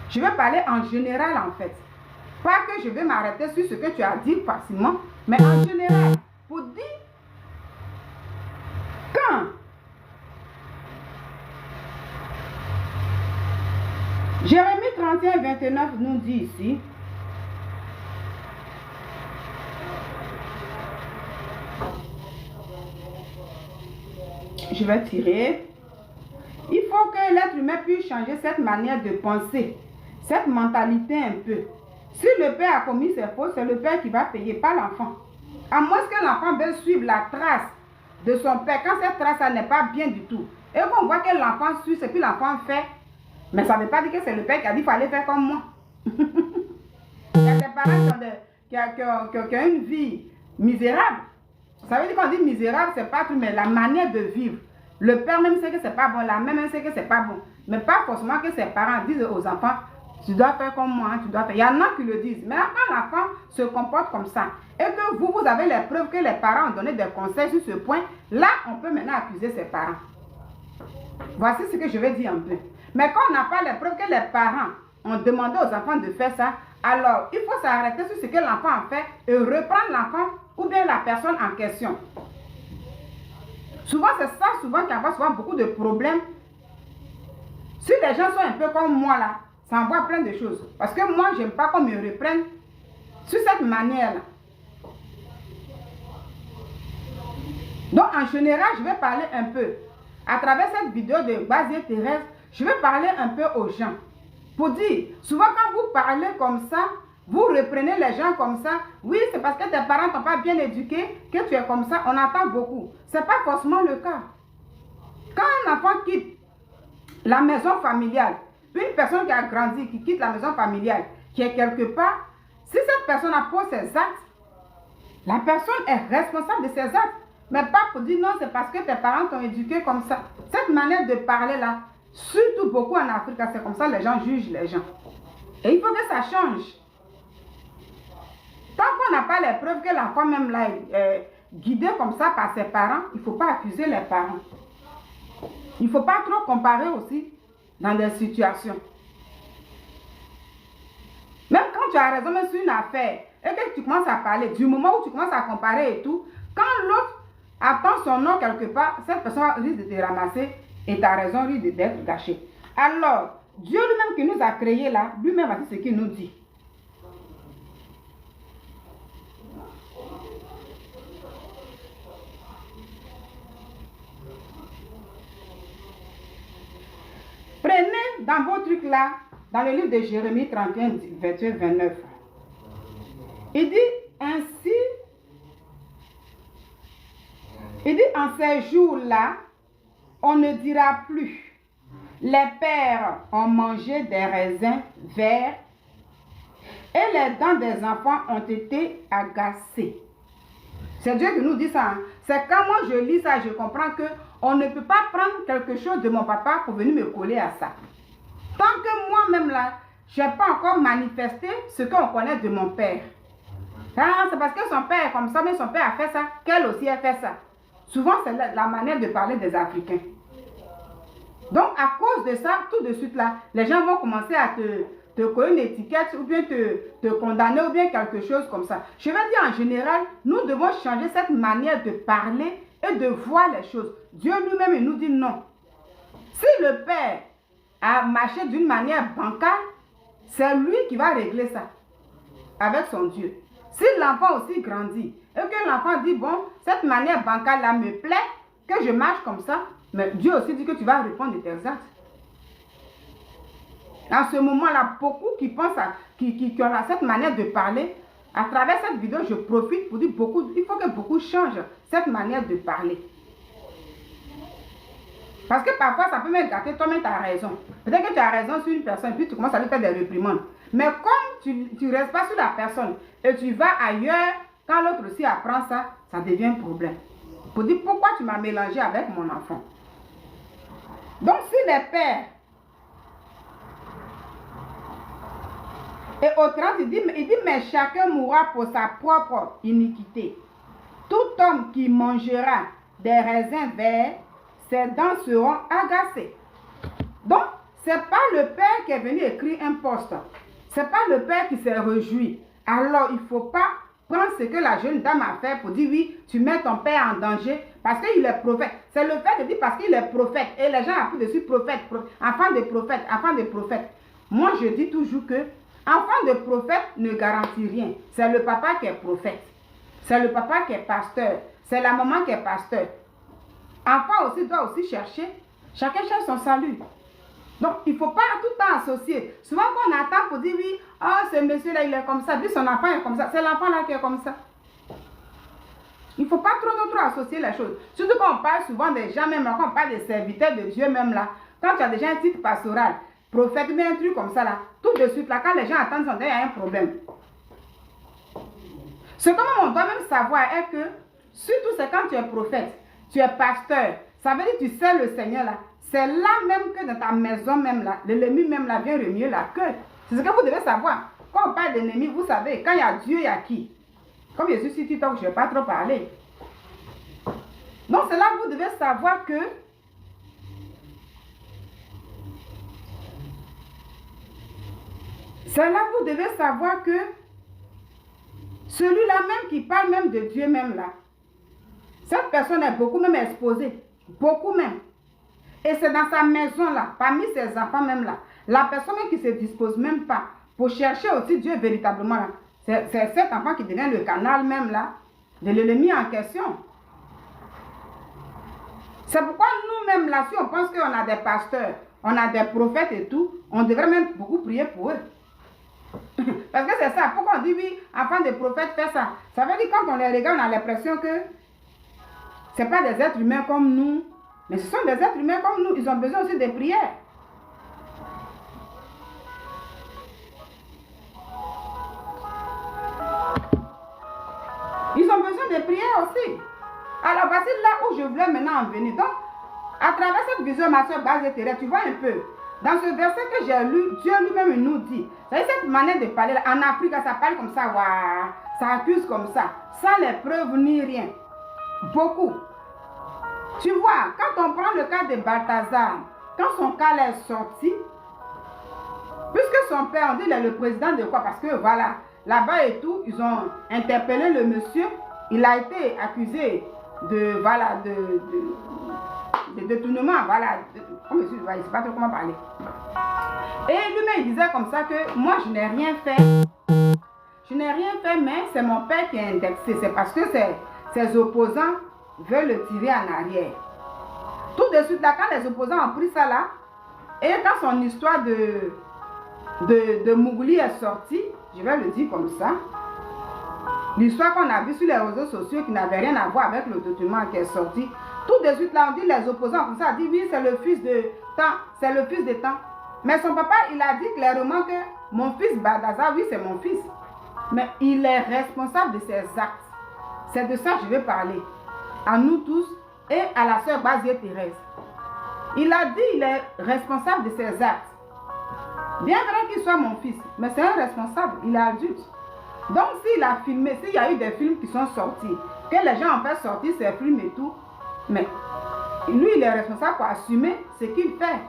Je vais parler en général en fait. Pas que je vais m'arrêter sur ce que tu as dit facilement, mais en général, pour dire quand Jérémie 31, 29 nous dit ici, je vais tirer, il faut que l'être humain puisse changer cette manière de penser, cette mentalité un peu. Si le père a commis ses fautes, c'est le père qui va payer, pas l'enfant. À moins que l'enfant veuille suivre la trace de son père, quand cette trace n'est pas bien du tout, et qu'on voit que l'enfant suit ce que l'enfant fait, mais ça ne veut pas dire que c'est le père qui a dit qu'il fallait faire comme moi. Il y a des parents qui ont une vie misérable. Ça veut dire qu'on dit misérable, c'est pas tout, mais la manière de vivre. Le père même sait que c'est pas bon, la mère même sait que c'est pas bon. Mais pas forcément que ses parents disent aux enfants, tu dois faire comme moi, tu dois faire. Il y en a qui le disent. Mais quand l'enfant se comporte comme ça, et que vous avez les preuves que les parents ont donné des conseils sur ce point, là, on peut maintenant accuser ses parents. Voici ce que je vais dire un peu. Mais quand on n'a pas les preuves que les parents ont demandé aux enfants de faire ça, alors il faut s'arrêter sur ce que l'enfant a fait et reprendre l'enfant ou bien la personne en question. Souvent, c'est ça qui envoie souvent beaucoup de problèmes. Si les gens sont un peu comme moi là, ça envoie plein de choses. Parce que moi, je n'aime pas qu'on me reprenne sur cette manière-là. Donc, en général, je vais parler un peu. À travers cette vidéo de Basier Thérèse, je vais parler un peu aux gens. Pour dire, souvent quand vous parlez comme ça, vous reprenez les gens comme ça. Oui, c'est parce que tes parents ne t'ont pas bien éduqué que tu es comme ça. On entend beaucoup. Ce n'est pas forcément le cas. Quand un enfant quitte la maison familiale, une personne qui a grandi, qui quitte la maison familiale, qui est quelque part, si cette personne a posé ses actes, la personne est responsable de ses actes. Mais pas pour dire non, c'est parce que tes parents t'ont éduqué comme ça. Cette manière de parler là, surtout beaucoup en Afrique, c'est comme ça les gens jugent les gens. Et il faut que ça change. Tant qu'on n'a pas les preuves que l'enfant même là est guidé comme ça par ses parents, il ne faut pas accuser les parents. Il ne faut pas trop comparer aussi dans des situations. Même quand tu as raison même sur une affaire et que tu commences à parler, du moment où tu commences à comparer et tout, quand l'autre attend son nom quelque part, cette personne risque de te ramasser et ta raison risque d'être gâchée. Alors, Dieu lui-même qui nous a créés là, lui-même voici ce qu'il nous dit. Prenez dans vos trucs là, dans le livre de Jérémie 31, 28, 29. Il dit ainsi, il dit en ces jours-là, on ne dira plus, les pères ont mangé des raisins verts et les dents des enfants ont été agacées. C'est Dieu qui nous dit ça. Hein? C'est quand moi je lis ça, je comprends que on ne peut pas prendre quelque chose de mon papa pour venir me coller à ça. Tant que moi-même là, je n'ai pas encore manifesté ce qu'on connaît de mon père. Ah, c'est parce que son père est comme ça, mais son père a fait ça, qu'elle aussi a fait ça. Souvent, c'est la manière de parler des Africains. Donc, à cause de ça, tout de suite là, les gens vont commencer à te coller une étiquette ou bien te condamner ou bien quelque chose comme ça. Je vais dire en général, nous devons changer cette manière de parler et de voir les choses. Dieu lui-même, il nous dit non. Si le père a marché d'une manière bancale, c'est lui qui va régler ça avec son Dieu. Si l'enfant aussi grandit et que l'enfant dit, bon, cette manière bancale-là me plaît, que je marche comme ça, mais Dieu aussi dit que tu vas répondre de tes actes. En ce moment-là, beaucoup qui pensent, qui ont cette manière de parler, à travers cette vidéo, je profite pour dire beaucoup, il faut que beaucoup changent cette manière de parler. Parce que parfois, ça peut même gâter toi-même, tu as raison. Peut-être que tu as raison sur une personne, puis tu commences à lui faire des réprimandes. Mais comme tu ne restes pas sur la personne et tu vas ailleurs, quand l'autre aussi apprend ça, ça devient un problème. Pour dire pourquoi tu m'as mélangé avec mon enfant. Donc, si les pères, et au 30, il dit, mais chacun mourra pour sa propre iniquité. Tout homme qui mangera des raisins verts, ses dents seront agacées. Donc, ce n'est pas le père qui est venu écrire un poste. Ce n'est pas le père qui s'est réjoui. Alors, il ne faut pas prendre ce que la jeune dame a fait pour dire oui, tu mets ton père en danger parce qu'il est prophète. C'est le fait de dire parce qu'il est prophète. Et les gens appuient dessus prophète, enfant de prophète, enfant de prophète. Moi, je dis toujours que enfant de prophète ne garantit rien. C'est le papa qui est prophète. C'est le papa qui est pasteur. C'est la maman qui est pasteur. Enfant aussi doit aussi chercher. Chacun cherche son salut. Donc, il ne faut pas tout le temps associer. Souvent, quand on attend pour dire oui, oh, ce monsieur-là, il est comme ça, puis son enfant est comme ça. C'est l'enfant-là qui est comme ça. Il ne faut pas trop associer les choses. Surtout quand on parle souvent des gens, même quand on parle des serviteurs de Dieu, même là, quand tu as déjà un titre pastoral, prophète, mais un truc comme ça, là, tout de suite, là, quand les gens attendent, il y a un problème. Ce que on doit même savoir est que, surtout c'est quand tu es prophète, tu es pasteur, ça veut dire que tu sais le Seigneur là. C'est là même que dans ta maison même là, l'ennemi même là vient remuer la queue. C'est ce que vous devez savoir. Quand on parle d'ennemi, vous savez, quand il y a Dieu, il y a qui? Comme je suis sur TikTok, je ne vais pas trop parler. Donc c'est là que vous devez savoir que celui-là même qui parle même de Dieu même là, cette personne est beaucoup même exposée. Beaucoup même. Et c'est dans sa maison là, parmi ses enfants même là, la personne même qui ne se dispose même pas pour chercher aussi Dieu véritablement là. C'est cet enfant qui devient le canal même là, de l'ennemi en question. C'est pourquoi nous-mêmes là, si on pense qu'on a des pasteurs, on a des prophètes et tout, on devrait même beaucoup prier pour eux. Parce que c'est ça. Pourquoi on dit oui, enfant de prophète fait ça? Ça veut dire quand on les regarde, on a l'impression que ce n'est pas des êtres humains comme nous, mais ce sont des êtres humains comme nous. Ils ont besoin aussi de prières. Ils ont besoin de prières aussi. Alors voici là où je voulais maintenant en venir. Donc, à travers cette vision, ma soeur Base Thérèse, tu vois un peu. Dans ce verset que j'ai lu, Dieu lui-même nous dit. C'est cette manière de parler. En Afrique, ça parle comme ça. Waouh, ça accuse comme ça. Sans les preuves ni rien. Beaucoup. Tu vois, quand on prend le cas de Balthazar, quand son cas est sorti, puisque son père, on dit, il est le président de quoi? Parce que voilà, là-bas et tout, ils ont interpellé le monsieur. Il a été accusé de, voilà, de détournement, voilà. Je ne sais pas trop comment parler. Et lui-même, il disait comme ça que moi, je n'ai rien fait. Je n'ai rien fait, mais c'est mon père qui est indexé. C'est parce que ses opposants veulent le tirer en arrière. Tout de suite, là, quand les opposants ont pris ça là, et quand son histoire de Mougouli est sortie, je vais le dire comme ça, l'histoire qu'on a vue sur les réseaux sociaux qui n'avait rien à voir avec le document qui est sorti, tout de suite là, on dit les opposants comme ça, on dit oui, c'est le fils de temps, c'est le fils de temps. Mais son papa, il a dit clairement que mon fils Balthazar, oui, c'est mon fils. Mais il est responsable de ses actes. C'est de ça que je vais parler. À nous tous et à la sœur Basie Thérèse. Il a dit qu'il est responsable de ses actes. Bien vrai qu'il soit mon fils, mais c'est un responsable, il est adulte. Donc s'il a filmé, s'il y a eu des films qui sont sortis, que les gens ont fait sortir ces films et tout, mais lui il est responsable pour assumer ce qu'il fait.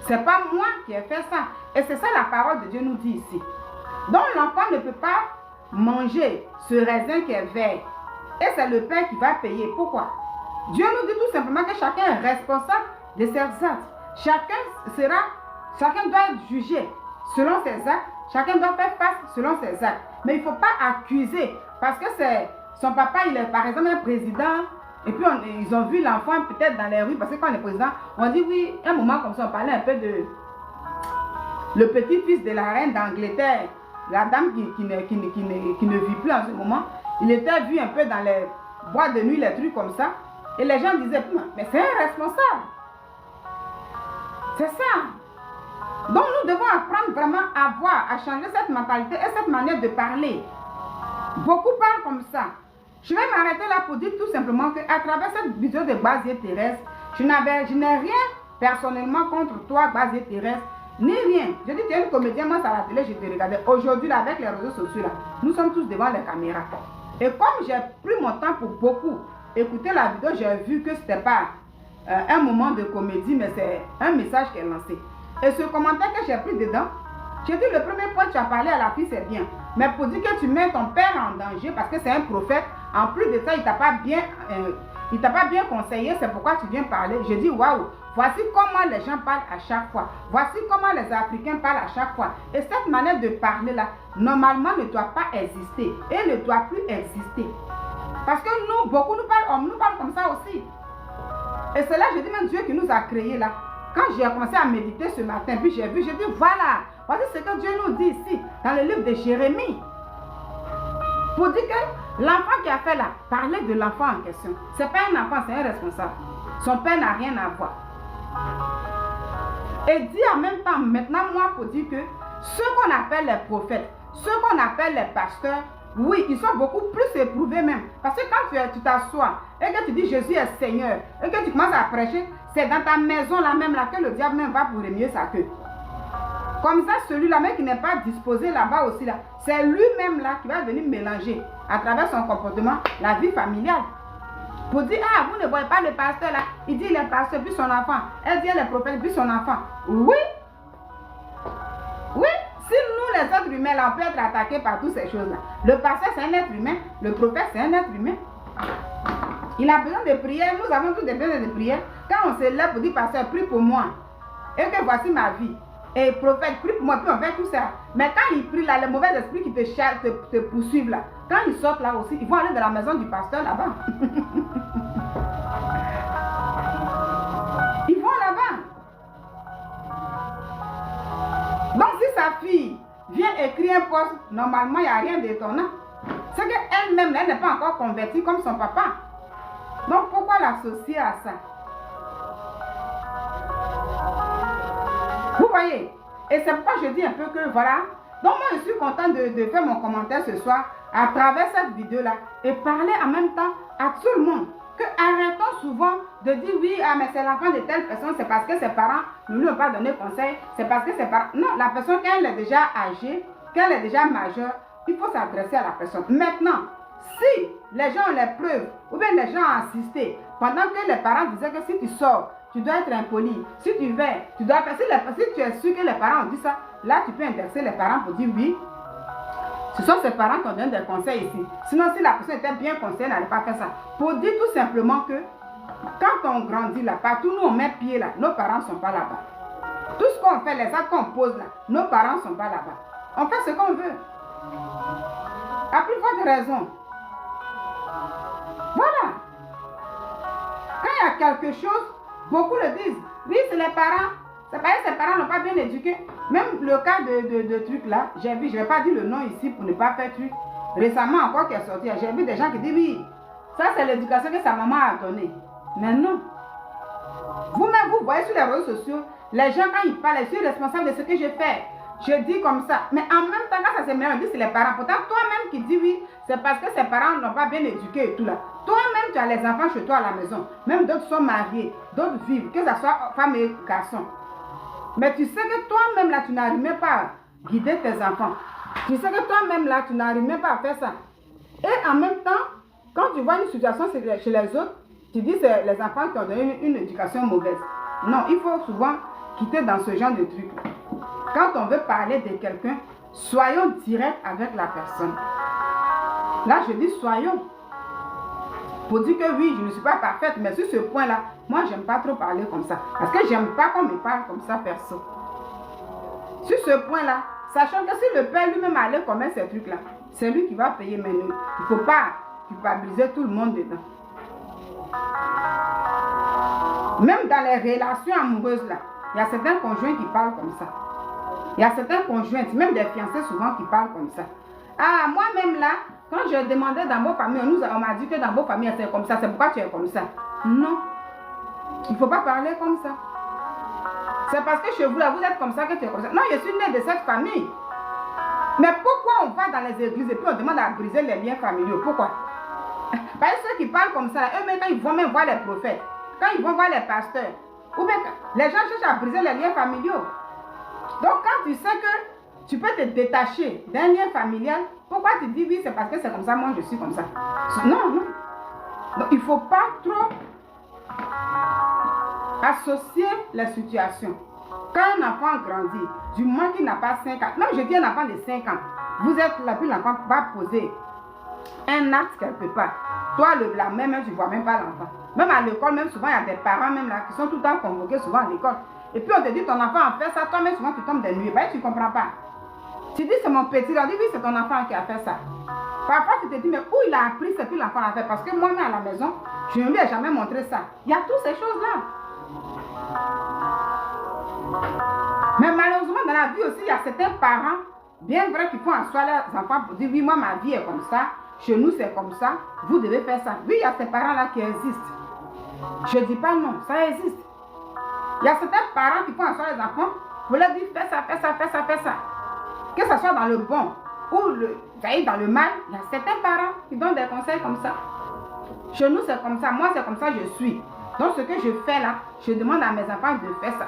C'est pas moi qui ai fait ça. Et c'est ça la parole de Dieu nous dit ici. Donc l'enfant ne peut pas manger ce raisin qui est vert. Et c'est le père qui va payer. Pourquoi? Dieu nous dit tout simplement que chacun est responsable de ses actes. Chacun doit être jugé selon ses actes. Chacun doit faire face selon ses actes. Mais il ne faut pas accuser. Parce que son papa, il est par exemple un président. Et puis ils ont vu l'enfant peut-être dans les rues. Parce que quand on est président, on dit oui, un moment comme ça, on parlait un peu de le petit-fils de la reine d'Angleterre. La dame qui ne vit plus en ce moment. Il était vu un peu dans les boîtes de nuit, les trucs comme ça. Et les gens disaient, mais c'est un responsable. C'est ça. Donc nous devons apprendre vraiment à changer cette mentalité et cette manière de parler. Beaucoup parlent comme ça. Je vais m'arrêter là pour dire tout simplement qu'à travers cette vidéo de Gbasié Thérèse, je n'ai rien personnellement contre toi, Gbasié Thérèse, ni rien. Je dis, tu es une comédienne, moi, c'est à la télé, je te regardais. Aujourd'hui, avec les réseaux sociaux, là, nous sommes tous devant les caméras. Et comme j'ai pris mon temps pour beaucoup écouter la vidéo, j'ai vu que ce n'était pas un moment de comédie, mais c'est un message qu'elle lancé. Et ce commentaire que j'ai pris dedans, j'ai dit, le premier point que tu as parlé à la fille, c'est bien. Mais pour dire que tu mets ton père en danger, parce que c'est un prophète, en plus de ça, il ne t'a pas bien conseillé, c'est pourquoi tu viens parler. J'ai dit, waouh, voici comment les gens parlent à chaque fois. Voici comment les Africains parlent à chaque fois. Et cette manière de parler là, normalement ne doit pas exister. Et ne doit plus exister. Parce que nous, beaucoup nous parlent comme ça aussi. Et c'est là, je dis même Dieu qui nous a créés là. Quand j'ai commencé à méditer ce matin, puis j'ai dit, voilà, voici ce que Dieu nous dit ici, dans le livre de Jérémie. Pour dire que l'enfant qui a fait là, parler de l'enfant en question. Ce n'est pas un enfant, c'est un responsable. Son père n'a rien à voir. Et dit en même temps, maintenant moi, pour dire que ceux qu'on appelle les prophètes, ceux qu'on appelle les pasteurs, oui, ils sont beaucoup plus éprouvés même. Parce que quand tu t'assois et que tu dis Jésus est Seigneur, et que tu commences à prêcher, c'est dans ta maison là même là que le diable même va pour remuer sa queue. Comme ça, celui-là même qui n'est pas disposé là-bas aussi là, c'est lui-même là qui va venir mélanger à travers son comportement la vie familiale. Pour dire, ah, vous ne voyez pas le pasteur là, il dit il est pasteur puis son enfant, elle dit elle est prophète puis son enfant. Oui, oui, si nous les êtres humains là, on peut être attaqués par toutes ces choses là. Le pasteur c'est un être humain, le prophète c'est un être humain. Il a besoin de prière, nous avons tous besoin de prière. Quand on se lève pour dire pasteur, prie pour moi, et que voici ma vie. Et prophète, prie pour moi, puis on fait tout ça. Mais quand il prie là, les mauvais esprits qui te poursuivent là, quand ils sortent là aussi, ils vont aller dans la maison du pasteur là-bas. Ils vont là-bas. Donc si sa fille vient écrire un poste, normalement il n'y a rien d'étonnant. C'est qu'elle-même, elle n'est pas encore convertie comme son papa. Donc pourquoi l'associer à ça? Vous voyez? Et c'est pourquoi je dis un peu que voilà. Donc moi je suis contente de faire mon commentaire ce soir à travers cette vidéo-là et parler en même temps à tout le monde. Que arrêtons souvent de dire oui, ah, mais c'est l'enfant de telle personne, c'est parce que ses parents ne lui ont pas donné conseil, c'est parce que ses parents... Non, la personne, quand elle est déjà âgée, quand elle est déjà majeure, il faut s'adresser à la personne. Maintenant, si les gens ont les preuves, ou bien les gens ont assisté, pendant que les parents disaient que si tu sors, tu dois être impoli, si tu vas, tu dois faire... Si tu es sûr que les parents ont dit ça, là tu peux inverser les parents pour dire oui, ce sont ses parents qui ont donné des conseils ici. Sinon, si la personne était bien conseillée, elle n'allait pas faire ça. Pour dire tout simplement que quand on grandit là, partout nous on met pied là, nos parents ne sont pas là-bas. Tout ce qu'on fait, les actes qu'on pose là, nos parents ne sont pas là-bas. On fait ce qu'on veut. À plus forte raison. Voilà. Quand il y a quelque chose, beaucoup le disent. Oui, c'est les parents. C'est parce que ses parents n'ont pas bien éduqué. Même le cas de truc là, j'ai vu, je ne vais pas dire le nom ici pour ne pas faire truc. Récemment encore qui est sorti, j'ai vu des gens qui disent oui, ça c'est l'éducation que sa maman a donnée. Mais non. Vous-même, vous voyez sur les réseaux sociaux, les gens quand ils parlent, je suis responsable de ce que je fais. Je dis comme ça. Mais en même temps, quand ça se met, on dit c'est les parents. Pourtant, toi-même qui dis oui, c'est parce que ses parents n'ont pas bien éduqué et tout là. Toi-même, tu as les enfants chez toi à la maison. Même d'autres sont mariés, d'autres vivent, que ce soit femme et garçon. Mais tu sais que toi-même là, tu n'arrives même pas à guider tes enfants. Tu sais que toi-même là, tu n'arrives même pas à faire ça. Et en même temps, quand tu vois une situation chez les autres, tu dis c'est les enfants qui ont donné une éducation mauvaise. Non, il faut souvent quitter dans ce genre de truc. Quand on veut parler de quelqu'un, soyons directs avec la personne. Là, je dis soyons. Pour dire que oui, je ne suis pas parfaite, mais sur ce point-là, moi, j'aime pas trop parler comme ça. Parce que j'aime pas qu'on me parle comme ça, perso. Sur ce point-là, sachant que si le père lui-même allait commettre ces trucs-là, c'est lui qui va payer, mais il ne faut pas culpabiliser tout le monde dedans. Même dans les relations amoureuses, là, il y a certains conjoints qui parlent comme ça. Il y a certains conjoints, même des fiancés souvent qui parlent comme ça. Ah, moi-même là, quand je demandais dans vos familles, on m'a dit que dans vos familles c'est comme ça, c'est pourquoi tu es comme ça. Non, il ne faut pas parler comme ça. C'est parce que chez vous, là, vous êtes comme ça que tu es comme ça. Non, je suis née de cette famille. Mais pourquoi on va dans les églises et puis on demande à briser les liens familiaux? Pourquoi? Parce que ceux qui parlent comme ça, eux-mêmes, quand ils vont même voir les prophètes, quand ils vont voir les pasteurs, ou bien les gens cherchent à briser les liens familiaux. Donc, quand tu sais que tu peux te détacher d'un lien familial, pourquoi tu dis oui, c'est parce que c'est comme ça, moi je suis comme ça? Non, non. Donc, il ne faut pas trop associer les situations. Quand un enfant grandit, du moment qu'il n'a pas 5 ans, même je dis un enfant de 5 ans, vous êtes là, puis l'enfant va poser un acte quelque part. Toi, la même, tu ne vois même pas l'enfant. Même à l'école, même souvent, il y a des parents même là qui sont tout le temps convoqués souvent à l'école. Et puis on te dit, ton enfant a fait ça, toi-même souvent tu tombes des nuits. Ben, tu ne comprends pas. Tu dis, c'est mon petit, on dit, oui, c'est ton enfant qui a fait ça. Parfois, tu te dis, mais où il a appris ce que l'enfant a fait? Parce que moi-même à la maison, je ne lui ai jamais montré ça. Il y a toutes ces choses-là. Mais malheureusement, dans la vie aussi, il y a certains parents, bien vrai, qui font asseoir leurs enfants pour dire, oui, moi, ma vie est comme ça, chez nous, c'est comme ça, vous devez faire ça. Oui, il y a ces parents-là qui existent. Je ne dis pas non, ça existe. Il y a certains parents qui font asseoir les enfants pour leur dire, fais ça, fais ça, fais ça, fais ça. Que ce soit dans le bon ou dans le mal, il y a certains parents qui donnent des conseils comme ça. Chez nous, c'est comme ça, moi, c'est comme ça, je suis. Donc, ce que je fais là, je demande à mes enfants de faire ça.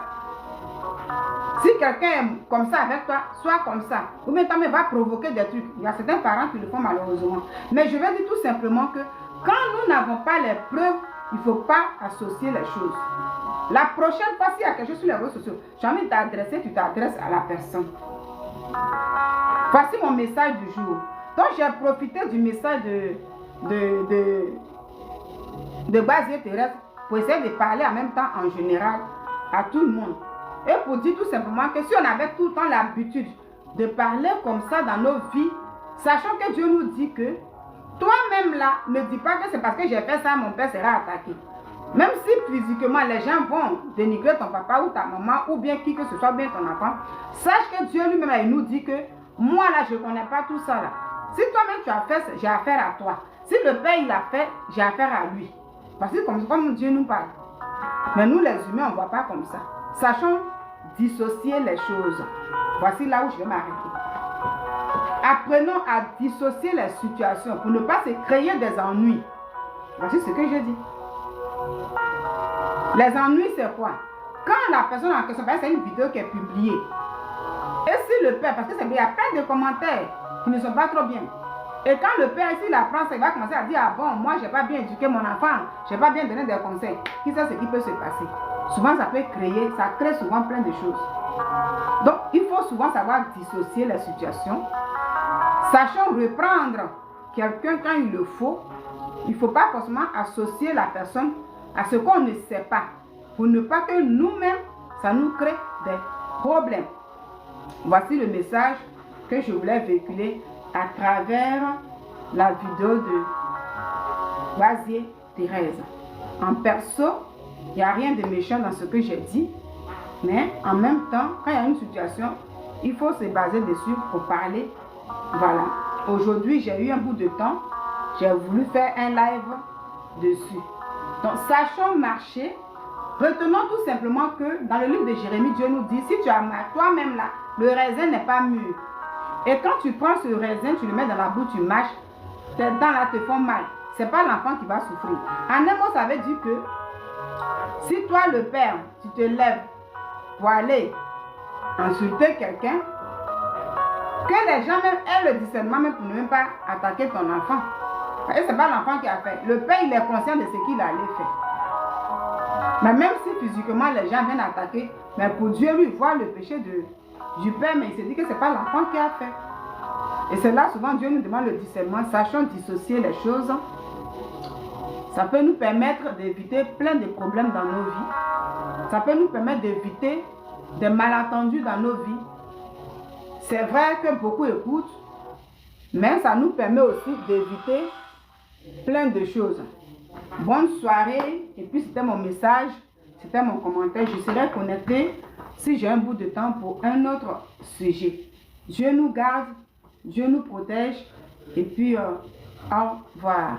Si quelqu'un est comme ça avec toi, sois comme ça. Ou bien toi-même va provoquer des trucs. Il y a certains parents qui le font malheureusement. Mais je vais dire tout simplement que quand nous n'avons pas les preuves, il ne faut pas associer les choses. La prochaine fois, s'il y a quelque chose sur les réseaux sociaux, tu as envie de t'adresser, tu t'adresses à la personne. Voici mon message du jour. Donc j'ai profité du message de Basier Thérèse pour essayer de parler en même temps en général à tout le monde. Et pour dire tout simplement que si on avait tout le temps l'habitude de parler comme ça dans nos vies, sachant que Dieu nous dit que toi-même là, ne dis pas que c'est parce que j'ai fait ça, mon père sera attaqué. Même si physiquement les gens vont dénigrer ton papa ou ta maman ou bien qui que ce soit, bien ton enfant, sache que Dieu lui-même il nous dit que moi là je ne connais pas tout ça là. Si toi-même tu as fait, j'ai affaire à toi. Si le père il a fait, j'ai affaire à lui. Parce que comme Dieu nous parle. Mais nous les humains on ne voit pas comme ça. Sachons dissocier les choses. Voici là où je vais m'arrêter. Apprenons à dissocier les situations pour ne pas se créer des ennuis. Voici ce que je dis. Les ennuis, c'est quoi? Quand la personne en question, c'est une vidéo qui est publiée. Et si le père, parce qu'il y a plein de commentaires qui ne sont pas trop bien. Et quand le père, s'il apprend ça, il va commencer à dire, ah bon, moi, je n'ai pas bien éduqué mon enfant, je n'ai pas bien donné des conseils. Qui sait ce qui peut se passer? Souvent, ça peut créer, ça crée souvent plein de choses. Donc, il faut souvent savoir dissocier la situation. Sachons reprendre quelqu'un quand il le faut. Il ne faut pas forcément associer la personne à ce qu'on ne sait pas. Pour ne pas que nous-mêmes, ça nous crée des problèmes. Voici le message que je voulais véhiculer à travers la vidéo de Basier Thérèse. En perso, il n'y a rien de méchant dans ce que j'ai dit. Mais en même temps, quand il y a une situation, il faut se baser dessus pour parler. Voilà. Aujourd'hui, j'ai eu un bout de temps. J'ai voulu faire un live dessus. Donc, sachons marcher. Retenons tout simplement que dans le livre de Jérémie, Dieu nous dit, si tu as mal, toi-même là, le raisin n'est pas mûr. Et quand tu prends ce raisin, tu le mets dans la bouche, tu mâches, tes dents là te font mal. Ce n'est pas l'enfant qui va souffrir. En un mot, ça veut dire que si toi, le père, tu te lèves pour aller insulter quelqu'un, que les gens même aient le discernement même pour ne même pas attaquer ton enfant. Et ce n'est pas l'enfant qui a fait. Le père, il est conscient de ce qu'il allait faire. Mais même si physiquement les gens viennent attaquer, mais pour Dieu, lui, voit le péché du père, mais il se dit que ce n'est pas l'enfant qui a fait. Et c'est là, souvent, Dieu nous demande le discernement. Sachons dissocier les choses. Ça peut nous permettre d'éviter plein de problèmes dans nos vies. Ça peut nous permettre d'éviter des malentendus dans nos vies. C'est vrai que beaucoup écoutent, mais ça nous permet aussi d'éviter plein de choses. Bonne soirée. Et puis c'était mon message, c'était mon commentaire. Je serai connectée si j'ai un bout de temps pour un autre sujet. Dieu nous garde, Dieu nous protège. Et puis, au revoir.